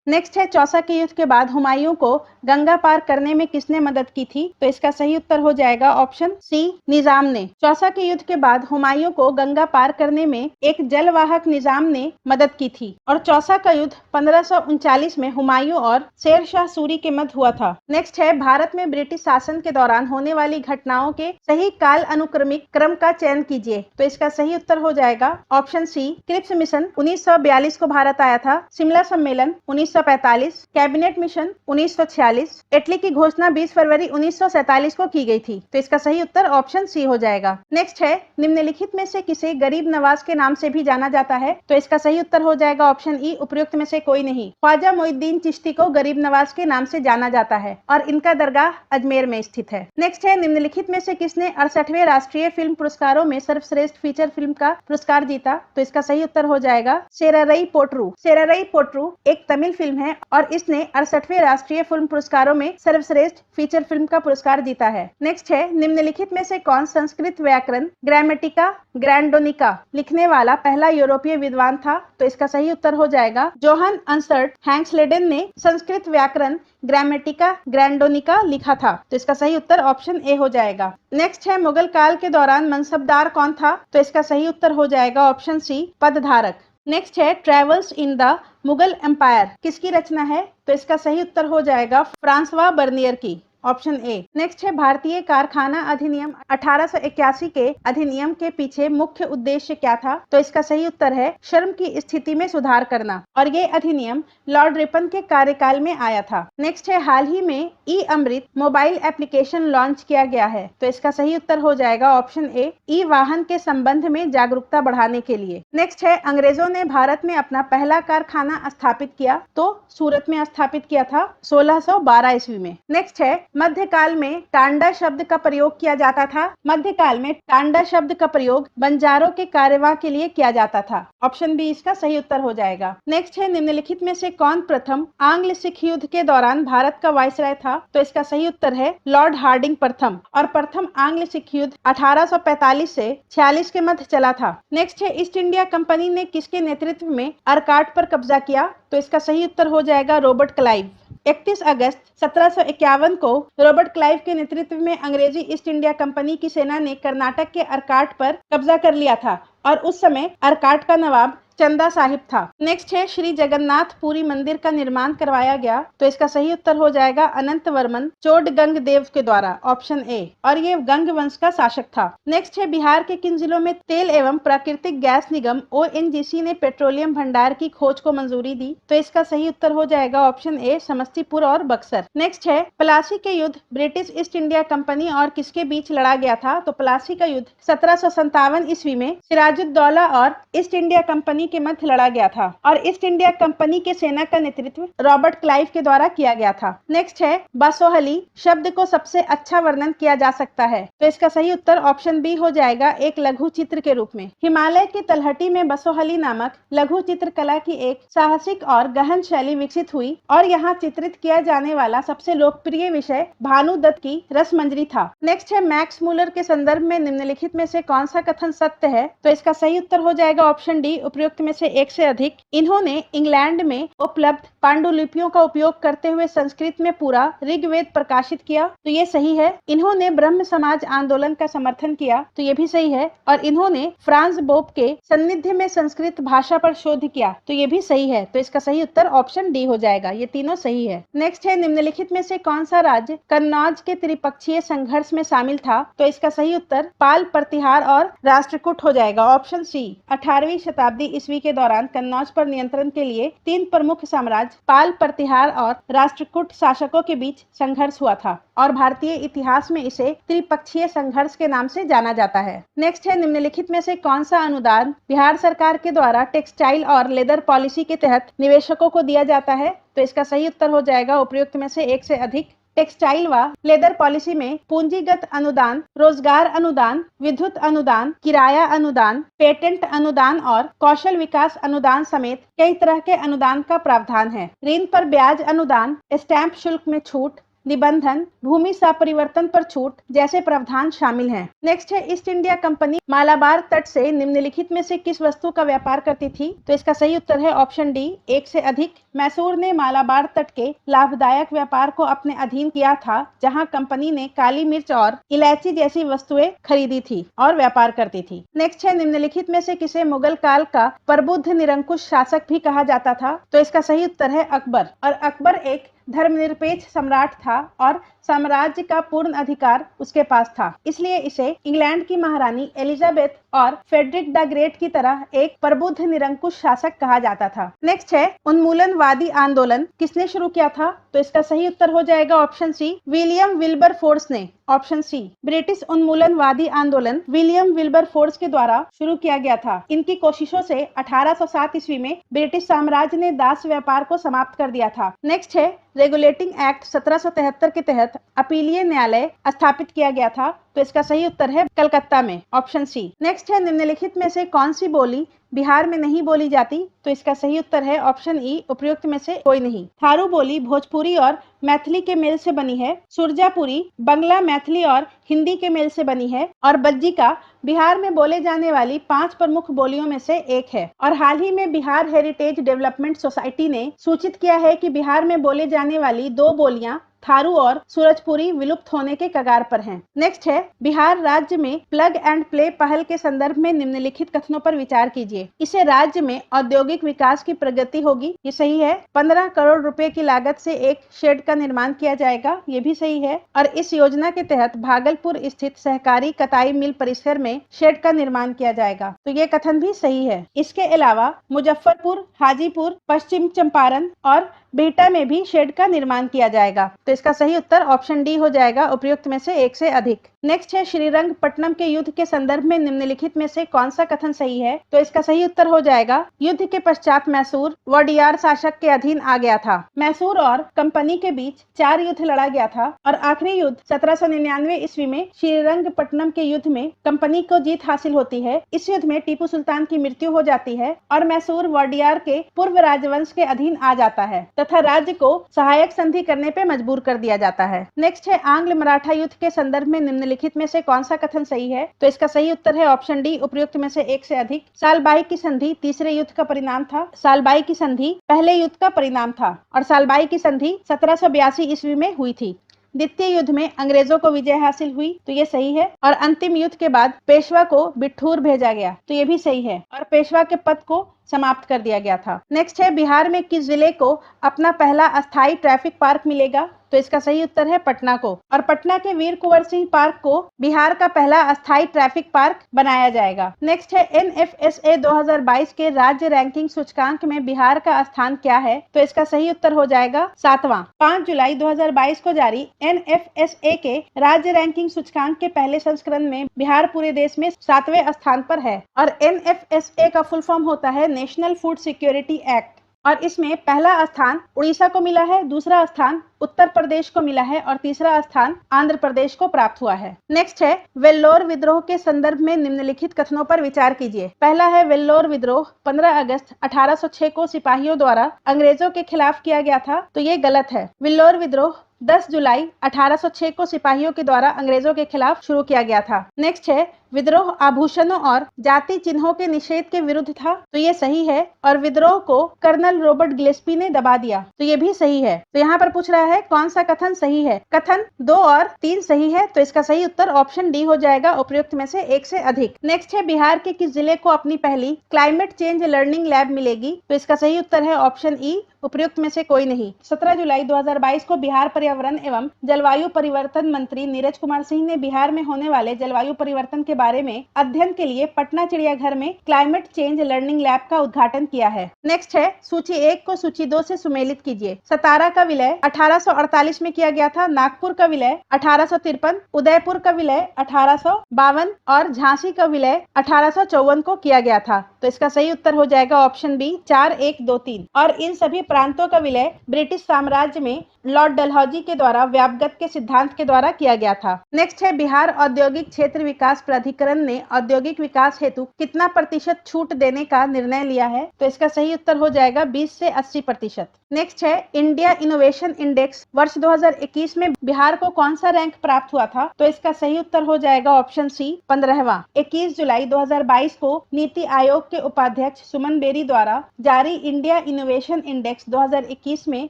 नेक्स्ट है, चौसा के युद्ध के बाद हुमायूं को गंगा पार करने में किसने मदद की थी? तो इसका सही उत्तर हो जाएगा ऑप्शन सी, निजाम ने। चौसा के युद्ध के बाद हुमायूं को गंगा पार करने में एक जलवाहक निजाम ने मदद की थी। और चौसा का युद्ध 1539 में हुमायूं और शेर शाह सूरी के मध्य हुआ था। नेक्स्ट है, भारत में ब्रिटिश शासन के दौरान होने वाली घटनाओं के सही काल अनुक्रमिक क्रम का चयन कीजिए। तो इसका सही उत्तर हो जाएगा ऑप्शन सी, क्रिप्स मिशन 1942 को भारत आया था, शिमला सम्मेलन 1945, कैबिनेट मिशन 1946, इटली की घोषणा 20 फरवरी 1947 को की गई थी। तो इसका सही उत्तर ऑप्शन सी हो जाएगा। नेक्स्ट है, निम्नलिखित में से किसे गरीब नवाज के नाम से भी जाना जाता है? तो इसका सही उत्तर हो जाएगा ऑप्शन ई, उपयुक्त में से कोई नहीं। ख्वाजा मोइनुद्दीन चिश्ती को गरीब नवाज के नाम से जाना जाता है और इनका दरगाह अजमेर में स्थित है। नेक्स्ट है, निम्नलिखित में से किसने 68वें राष्ट्रीय फिल्म पुरस्कारों में सर्वश्रेष्ठ फीचर फिल्म का पुरस्कार जीता? तो इसका सही उत्तर हो जाएगा सेरारई पोट्रू। सेरारई पोट्रू एक तमिल फिल्म है और इसने 68वें राष्ट्रीय फिल्म पुरस्कारों में सर्वश्रेष्ठ फीचर फिल्म का पुरस्कार जीता है। नेक्स्ट है, निम्नलिखित में से कौन संस्कृत व्याकरण ग्रामेटिका ग्रैंडोनिका लिखने वाला पहला यूरोपीय विद्वान था? तो इसका सही उत्तर हो जाएगा जोहान अंसर्ट हैंक्सलेडन ने संस्कृत व्याकरण ग्रामेटिका ग्रैंडोनिका लिखा था। तो इसका सही उत्तर ऑप्शन ए हो जाएगा। नेक्स्ट है, मुगल काल के दौरान मनसबदार कौन था? तो इसका सही उत्तर हो जाएगा ऑप्शन सी, पदधारक। नेक्स्ट है, travels in the Mughal empire किसकी रचना है? तो इसका सही उत्तर हो जाएगा फ्रांसवा बर्नियर की। Option A. नेक्स्ट है भारतीय कारखाना अधिनियम 1881 के अधिनियम के पीछे मुख्य उद्देश्य क्या था? तो इसका सही उत्तर है श्रम की स्थिति में सुधार करना, और ये अधिनियम लॉर्ड रिपन के कार्यकाल में आया था। नेक्स्ट है हाल ही में ई अमृत मोबाइल एप्लीकेशन लॉन्च किया गया है, तो इसका सही उत्तर हो जाएगा ऑप्शन ए, ई वाहन के संबंध में जागरूकता बढ़ाने के लिए। नेक्स्ट है अंग्रेजों ने भारत में अपना पहला कारखाना स्थापित किया, तो सूरत में स्थापित किया था 1612 ईस्वी में। नेक्स्ट है मध्यकाल में टांडा शब्द का प्रयोग किया जाता था। मध्यकाल में टांडा शब्द का प्रयोग बंजारों के कार्यवाह के लिए किया जाता था। ऑप्शन बी इसका सही उत्तर हो जाएगा। नेक्स्ट है निम्नलिखित में से कौन प्रथम आंग्ल सिख युद्ध के दौरान भारत का वायसराय था? तो इसका सही उत्तर है लॉर्ड हार्डिंग प्रथम, और प्रथम आंग्ल सिख युद्ध 1845 से 46 के मध्य चला था। नेक्स्ट है ईस्ट इंडिया कंपनी ने किसके नेतृत्व में अर्काट पर कब्जा किया? तो इसका सही उत्तर हो जाएगा रॉबर्ट क्लाइव। 31 अगस्त 1751 को रॉबर्ट क्लाइव के नेतृत्व में अंग्रेजी ईस्ट इंडिया कंपनी की सेना ने कर्नाटक के अर्काट पर कब्जा कर लिया था, और उस समय अर्काट का नवाब चंदा साहिब था। नेक्स्ट है श्री जगन्नाथ पुरी मंदिर का निर्माण करवाया गया, तो इसका सही उत्तर हो जाएगा अनंत वर्मन चोडगंग देव के द्वारा, ऑप्शन ए, और ये गंग वंश का शासक था। नेक्स्ट है बिहार के किन जिलों में तेल एवं प्राकृतिक गैस निगम ONGC ने पेट्रोलियम भंडार की खोज को मंजूरी दी? तो इसका सही उत्तर हो जाएगा ऑप्शन ए, समस्तीपुर और बक्सर। नेक्स्ट है प्लासी के युद्ध ब्रिटिश ईस्ट इंडिया कंपनी और किसके बीच लड़ा गया था? तो प्लासी का युद्ध 1757 ईस्वी में सिराजुद्दौला और ईस्ट इंडिया कंपनी के मध्य लड़ा गया था, और ईस्ट इंडिया कंपनी के सेना का नेतृत्व रॉबर्ट क्लाइव के द्वारा किया गया था। नेक्स्ट है बासोहली शब्द को सबसे अच्छा वर्णन किया जा सकता है? तो इसका सही उत्तर ऑप्शन बी हो जाएगा, एक लघु चित्र के रूप में। हिमालय की तलहटी में बसोहली नामक लघु चित्रकला की एक साहसिक और गहन शैली विकसित हुई, और यहाँ चित्रित किया जाने वाला सबसे लोकप्रिय विषय भानुदत्त की रसमंजरी था। नेक्स्ट है मैक्स मूलर के संदर्भ में निम्नलिखित में से कौन सा कथन सत्य है? तो इसका सही उत्तर हो जाएगा ऑप्शन डी, उपयुक्त में से एक से अधिक। इन्होंने इंग्लैंड में उपलब्ध पांडुलिपियों का उपयोग करते हुए संस्कृत में पूरा ऋग्वेद प्रकाशित किया, तो ये सही है। इन्होंने ब्रह्म समाज आंदोलन का समर्थन किया, तो ये भी सही है। और इन्होंने फ्रांस बोप के सानिध्य में संस्कृत भाषा पर शोध किया, तो ये भी सही है। तो इसका सही उत्तर ऑप्शन डी हो जाएगा, ये तीनों सही है। नेक्स्ट है निम्नलिखित में से कौन सा राज्य कन्नौज के त्रिपक्षीय संघर्ष में शामिल था? तो इसका सही उत्तर पाल, प्रतिहार और राष्ट्रकूट हो जाएगा, ऑप्शन सी। 18वीं शताब्दी ईस्वी के दौरान कन्नौज पर नियंत्रण के लिए तीन प्रमुख साम्राज्य पाल, प्रतिहार और राष्ट्रकूट शासकों के बीच संघर्ष हुआ था, और भारतीय इतिहास में इसे त्रिपक्षीय संघर्ष के नाम से जाना जाता है। नेक्स्ट है निम्नलिखित में से कौन सा अनुदान बिहार सरकार के द्वारा टेक्सटाइल और लेदर पॉलिसी के तहत निवेशकों को दिया जाता है? तो इसका सही उत्तर हो जाएगा उपयुक्त में से एक से अधिक। टेक्सटाइल व लेदर पॉलिसी में पूंजीगत अनुदान, रोजगार अनुदान, विद्युत अनुदान, किराया अनुदान, पेटेंट अनुदान और कौशल विकास अनुदान समेत कई तरह के अनुदान का प्रावधान है। ऋण पर ब्याज अनुदान, स्टैंप शुल्क में छूट, निबंधन, भूमि परिवर्तन पर छूट जैसे प्रावधान शामिल हैं। नेक्स्ट है ईस्ट इंडिया कंपनी मालाबार तट से निम्नलिखित में से किस वस्तु का व्यापार करती थी? तो इसका सही उत्तर है ऑप्शन डी, एक से अधिक। मैसूर ने मालाबार तट के लाभदायक व्यापार को अपने अधीन किया था, जहां कंपनी ने काली मिर्च और इलायची जैसी वस्तुएं खरीदी थी और व्यापार करती थी। नेक्स्ट है निम्नलिखित में से किसे मुगल काल का प्रबुद्ध निरंकुश शासक भी कहा जाता था? तो इसका सही उत्तर है अकबर, और अकबर एक धर्मनिरपेक्ष सम्राट था और साम्राज्य का पूर्ण अधिकार उसके पास था, इसलिए इसे इंग्लैंड की महारानी एलिजाबेथ और फेडरिक द ग्रेट की तरह एक प्रबुद्ध निरंकुश शासक कहा जाता था। नेक्स्ट है उन्मूलनवादी आंदोलन किसने शुरू किया था? तो इसका सही उत्तर हो जाएगा option C, William Wilberforce ने, ऑप्शन सी। ब्रिटिश उन्मूलनवादी आंदोलन विलियम विल्बर फोर्स के द्वारा शुरू किया गया था। इनकी कोशिशों से 1807 ईस्वी में ब्रिटिश साम्राज्य ने दास व्यापार को समाप्त कर दिया था। नेक्स्ट है रेगुलेटिंग एक्ट 1773 के तहत अपीलीय न्यायालय स्थापित किया गया था, तो इसका सही उत्तर है कलकत्ता में, ऑप्शन सी। नेक्स्ट है निम्नलिखित में से कौन सी बोली बिहार में नहीं बोली जाती? तो इसका सही उत्तर है ऑप्शन ई, उपयुक्त में से कोई नहीं। थारू बोली भोजपुरी और मैथिली के मेल से बनी है, सुरजापुरी बंगला, मैथिली और हिंदी के मेल से बनी है, और बज्जिका बिहार में बोले जाने वाली 5 प्रमुख बोलियों में से एक है। और हाल ही में बिहार हेरिटेज डेवलपमेंट सोसाइटी ने सूचित किया है कि बिहार में बोले जाने वाली 2 बोलियां थारू और सूरजपुरी विलुप्त होने के कगार पर हैं। नेक्स्ट है, बिहार राज्य में प्लग एंड प्ले पहल के संदर्भ में निम्नलिखित कथनों पर विचार कीजिए। इससे राज्य में औद्योगिक विकास की प्रगति होगी, ये सही है। 15 करोड़ रुपए की लागत से एक शेड का निर्माण किया जाएगा, ये भी सही है। और इस योजना के तहत भागलपुर स्थित सहकारी कताई मिल परिसर में शेड का निर्माण किया जाएगा, तो ये कथन भी सही है। इसके अलावा मुजफ्फरपुर, हाजीपुर, पश्चिम चंपारण और बिहटा में भी शेड का निर्माण किया जाएगा, तो इसका सही उत्तर ऑप्शन डी हो जाएगा, उपयुक्त में से एक से अधिक। नेक्स्ट है, श्रीरंगपट्टनम के युद्ध के संदर्भ में निम्नलिखित में से कौन सा कथन सही है? तो इसका सही उत्तर हो जाएगा, युद्ध के पश्चात मैसूर वडियार शासक के अधीन आ गया था। मैसूर और कंपनी के बीच 4 युद्ध लड़ा गया था और आखिरी युद्ध 1799 ईस्वी में श्रीरंगपट्टनम के युद्ध में कंपनी को जीत हासिल होती है। इस युद्ध में टीपू सुल्तान की मृत्यु हो जाती है और मैसूर वडियार के पूर्व राजवंश के अधीन आ जाता है तथा राज्य को सहायक संधि करने पे मजबूर कर दिया जाता है। नेक्स्ट है, आंग्ल मराठा युद्ध के संदर्भ में निम्नलिखित में से कौन सा कथन सही है? तो इसका सही उत्तर है ऑप्शन डी, उपयुक्त में से एक से अधिक। सालबाई की संधि तीसरे युद्ध का परिणाम था। सालबाई की संधि पहले युद्ध का परिणाम था और सालबाई की संधि 1782 ईस्वी में हुई थी। द्वितीय युद्ध में अंग्रेजों को विजय हासिल हुई, तो ये सही है। और अंतिम युद्ध के बाद पेशवा को बिठूर भेजा गया, तो ये भी सही है और पेशवा के पद को समाप्त कर दिया गया था। नेक्स्ट है, बिहार में किस जिले को अपना पहला अस्थायी ट्रैफिक पार्क मिलेगा? तो इसका सही उत्तर है पटना को, और पटना के वीर कुंवर सिंह पार्क को बिहार का पहला अस्थायी ट्रैफिक पार्क बनाया जाएगा। नेक्स्ट है, NFSA 2022 के राज्य रैंकिंग सूचकांक में बिहार का स्थान क्या है? तो इसका सही उत्तर हो जाएगा 7वां। 5 जुलाई 2022 को जारी NFSA के राज्य रैंकिंग सूचकांक के पहले संस्करण में बिहार पूरे देश में 7वें स्थान पर है और NFSA का फुल फॉर्म होता है नेशनल फूड सिक्योरिटी एक्ट, और इसमें पहला स्थान उड़ीसा को मिला है, दूसरा स्थान उत्तर प्रदेश को मिला है और तीसरा स्थान आंध्र प्रदेश को प्राप्त हुआ है। नेक्स्ट है, वेल्लोर विद्रोह के संदर्भ में निम्नलिखित कथनों पर विचार कीजिए। पहला है, वेल्लोर विद्रोह 15 अगस्त 1806 को सिपाहियों द्वारा अंग्रेजों के खिलाफ किया गया था, तो ये गलत है। वेल्लोर विद्रोह 10 जुलाई 1806 को सिपाहियों के द्वारा अंग्रेजों के खिलाफ शुरू किया गया था। नेक्स्ट है, विद्रोह आभूषणों और जाति चिन्हों के निषेध के विरुद्ध था, तो ये सही है। और विद्रोह को कर्नल रॉबर्ट गिलेस्पी ने दबा दिया, तो ये भी सही है। तो यहाँ पर पूछ रहा है कौन सा कथन सही है? कथन 2 और 3 सही है, तो इसका सही उत्तर ऑप्शन डी हो जाएगा, उपयुक्त में से एक से अधिक। नेक्स्ट है, बिहार के किस जिले को अपनी पहली क्लाइमेट चेंज लर्निंग लैब मिलेगी? तो इसका सही उत्तर है ऑप्शन ई, उपयुक्त में से कोई नहीं। 17 जुलाई 2022 को बिहार पर्यावरण एवं जलवायु परिवर्तन मंत्री नीरज कुमार सिंह ने बिहार में होने वाले जलवायु परिवर्तन के बारे में अध्ययन के लिए पटना चिड़ियाघर में क्लाइमेट चेंज लर्निंग लैब का उद्घाटन किया है। नेक्स्ट है, सूची 1 को सूची 2 से सुमेलित कीजिए। सतारा का विलय 1848 में किया गया था, नागपुर का विलय 1853, उदयपुर का विलय 1852 और झांसी का विलय 1854 को किया गया था, तो इसका सही उत्तर हो जाएगा ऑप्शन बी, 4, 1, 2, 3। और इन सभी प्रांतों का विलय ब्रिटिश साम्राज्य में लॉर्ड डलहौजी के द्वारा व्यापगत के सिद्धांत के द्वारा किया गया था। नेक्स्ट है, बिहार औद्योगिक क्षेत्र विकास प्राधिकरण ने औद्योगिक विकास हेतु कितना प्रतिशत छूट देने का निर्णय लिया है? तो इसका सही उत्तर हो जाएगा 20 से 80%। नेक्स्ट है, इंडिया इनोवेशन इंडेक्स वर्ष 2021 में बिहार को कौन सा रैंक प्राप्त हुआ था? तो इसका सही उत्तर हो जाएगा ऑप्शन सी, 15वां। 21 जुलाई 2022 को नीति आयोग के उपाध्यक्ष सुमन बेरी द्वारा जारी इंडिया इनोवेशन इंडेक्स 2021 में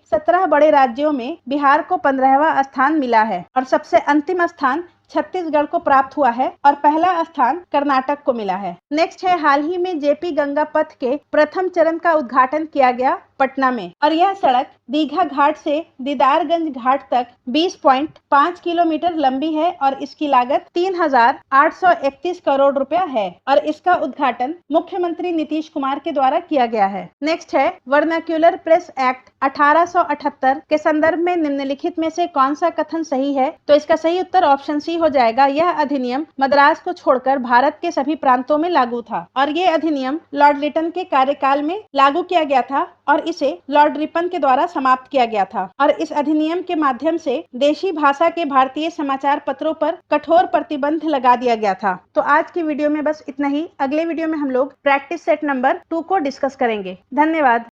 17 बड़े राज्यों में बिहार को 15वां स्थान मिला है और सबसे अंतिम स्थान छत्तीसगढ़ को प्राप्त हुआ है और पहला स्थान कर्नाटक को मिला है। नेक्स्ट है, हाल ही में जेपी गंगा पथ के प्रथम चरण का उद्घाटन किया गया पटना में और यह सड़क दीघा घाट से दीदारगंज घाट तक 20.5 किलोमीटर लंबी है और इसकी लागत 3,831 करोड़ रुपया है और इसका उद्घाटन मुख्यमंत्री नीतीश कुमार के द्वारा किया गया है। नेक्स्ट है, वर्नाक्यूलर प्रेस एक्ट 1878 के संदर्भ में निम्नलिखित में से कौन सा कथन सही है? तो इसका सही उत्तर ऑप्शन सी हो जाएगा। यह अधिनियम मद्रास को छोड़कर भारत के सभी प्रांतों में लागू था और ये अधिनियम लॉर्ड लिटन के कार्यकाल में लागू किया गया था और इसे लॉर्ड रिपन के द्वारा समाप्त किया गया था और इस अधिनियम के माध्यम से देशी भाषा के भारतीय समाचार पत्रों पर कठोर प्रतिबंध लगा दिया गया था। तो आज की वीडियो में बस इतना ही। अगले वीडियो में हम लोग प्रैक्टिस सेट नंबर 2 को डिस्कस करेंगे। धन्यवाद।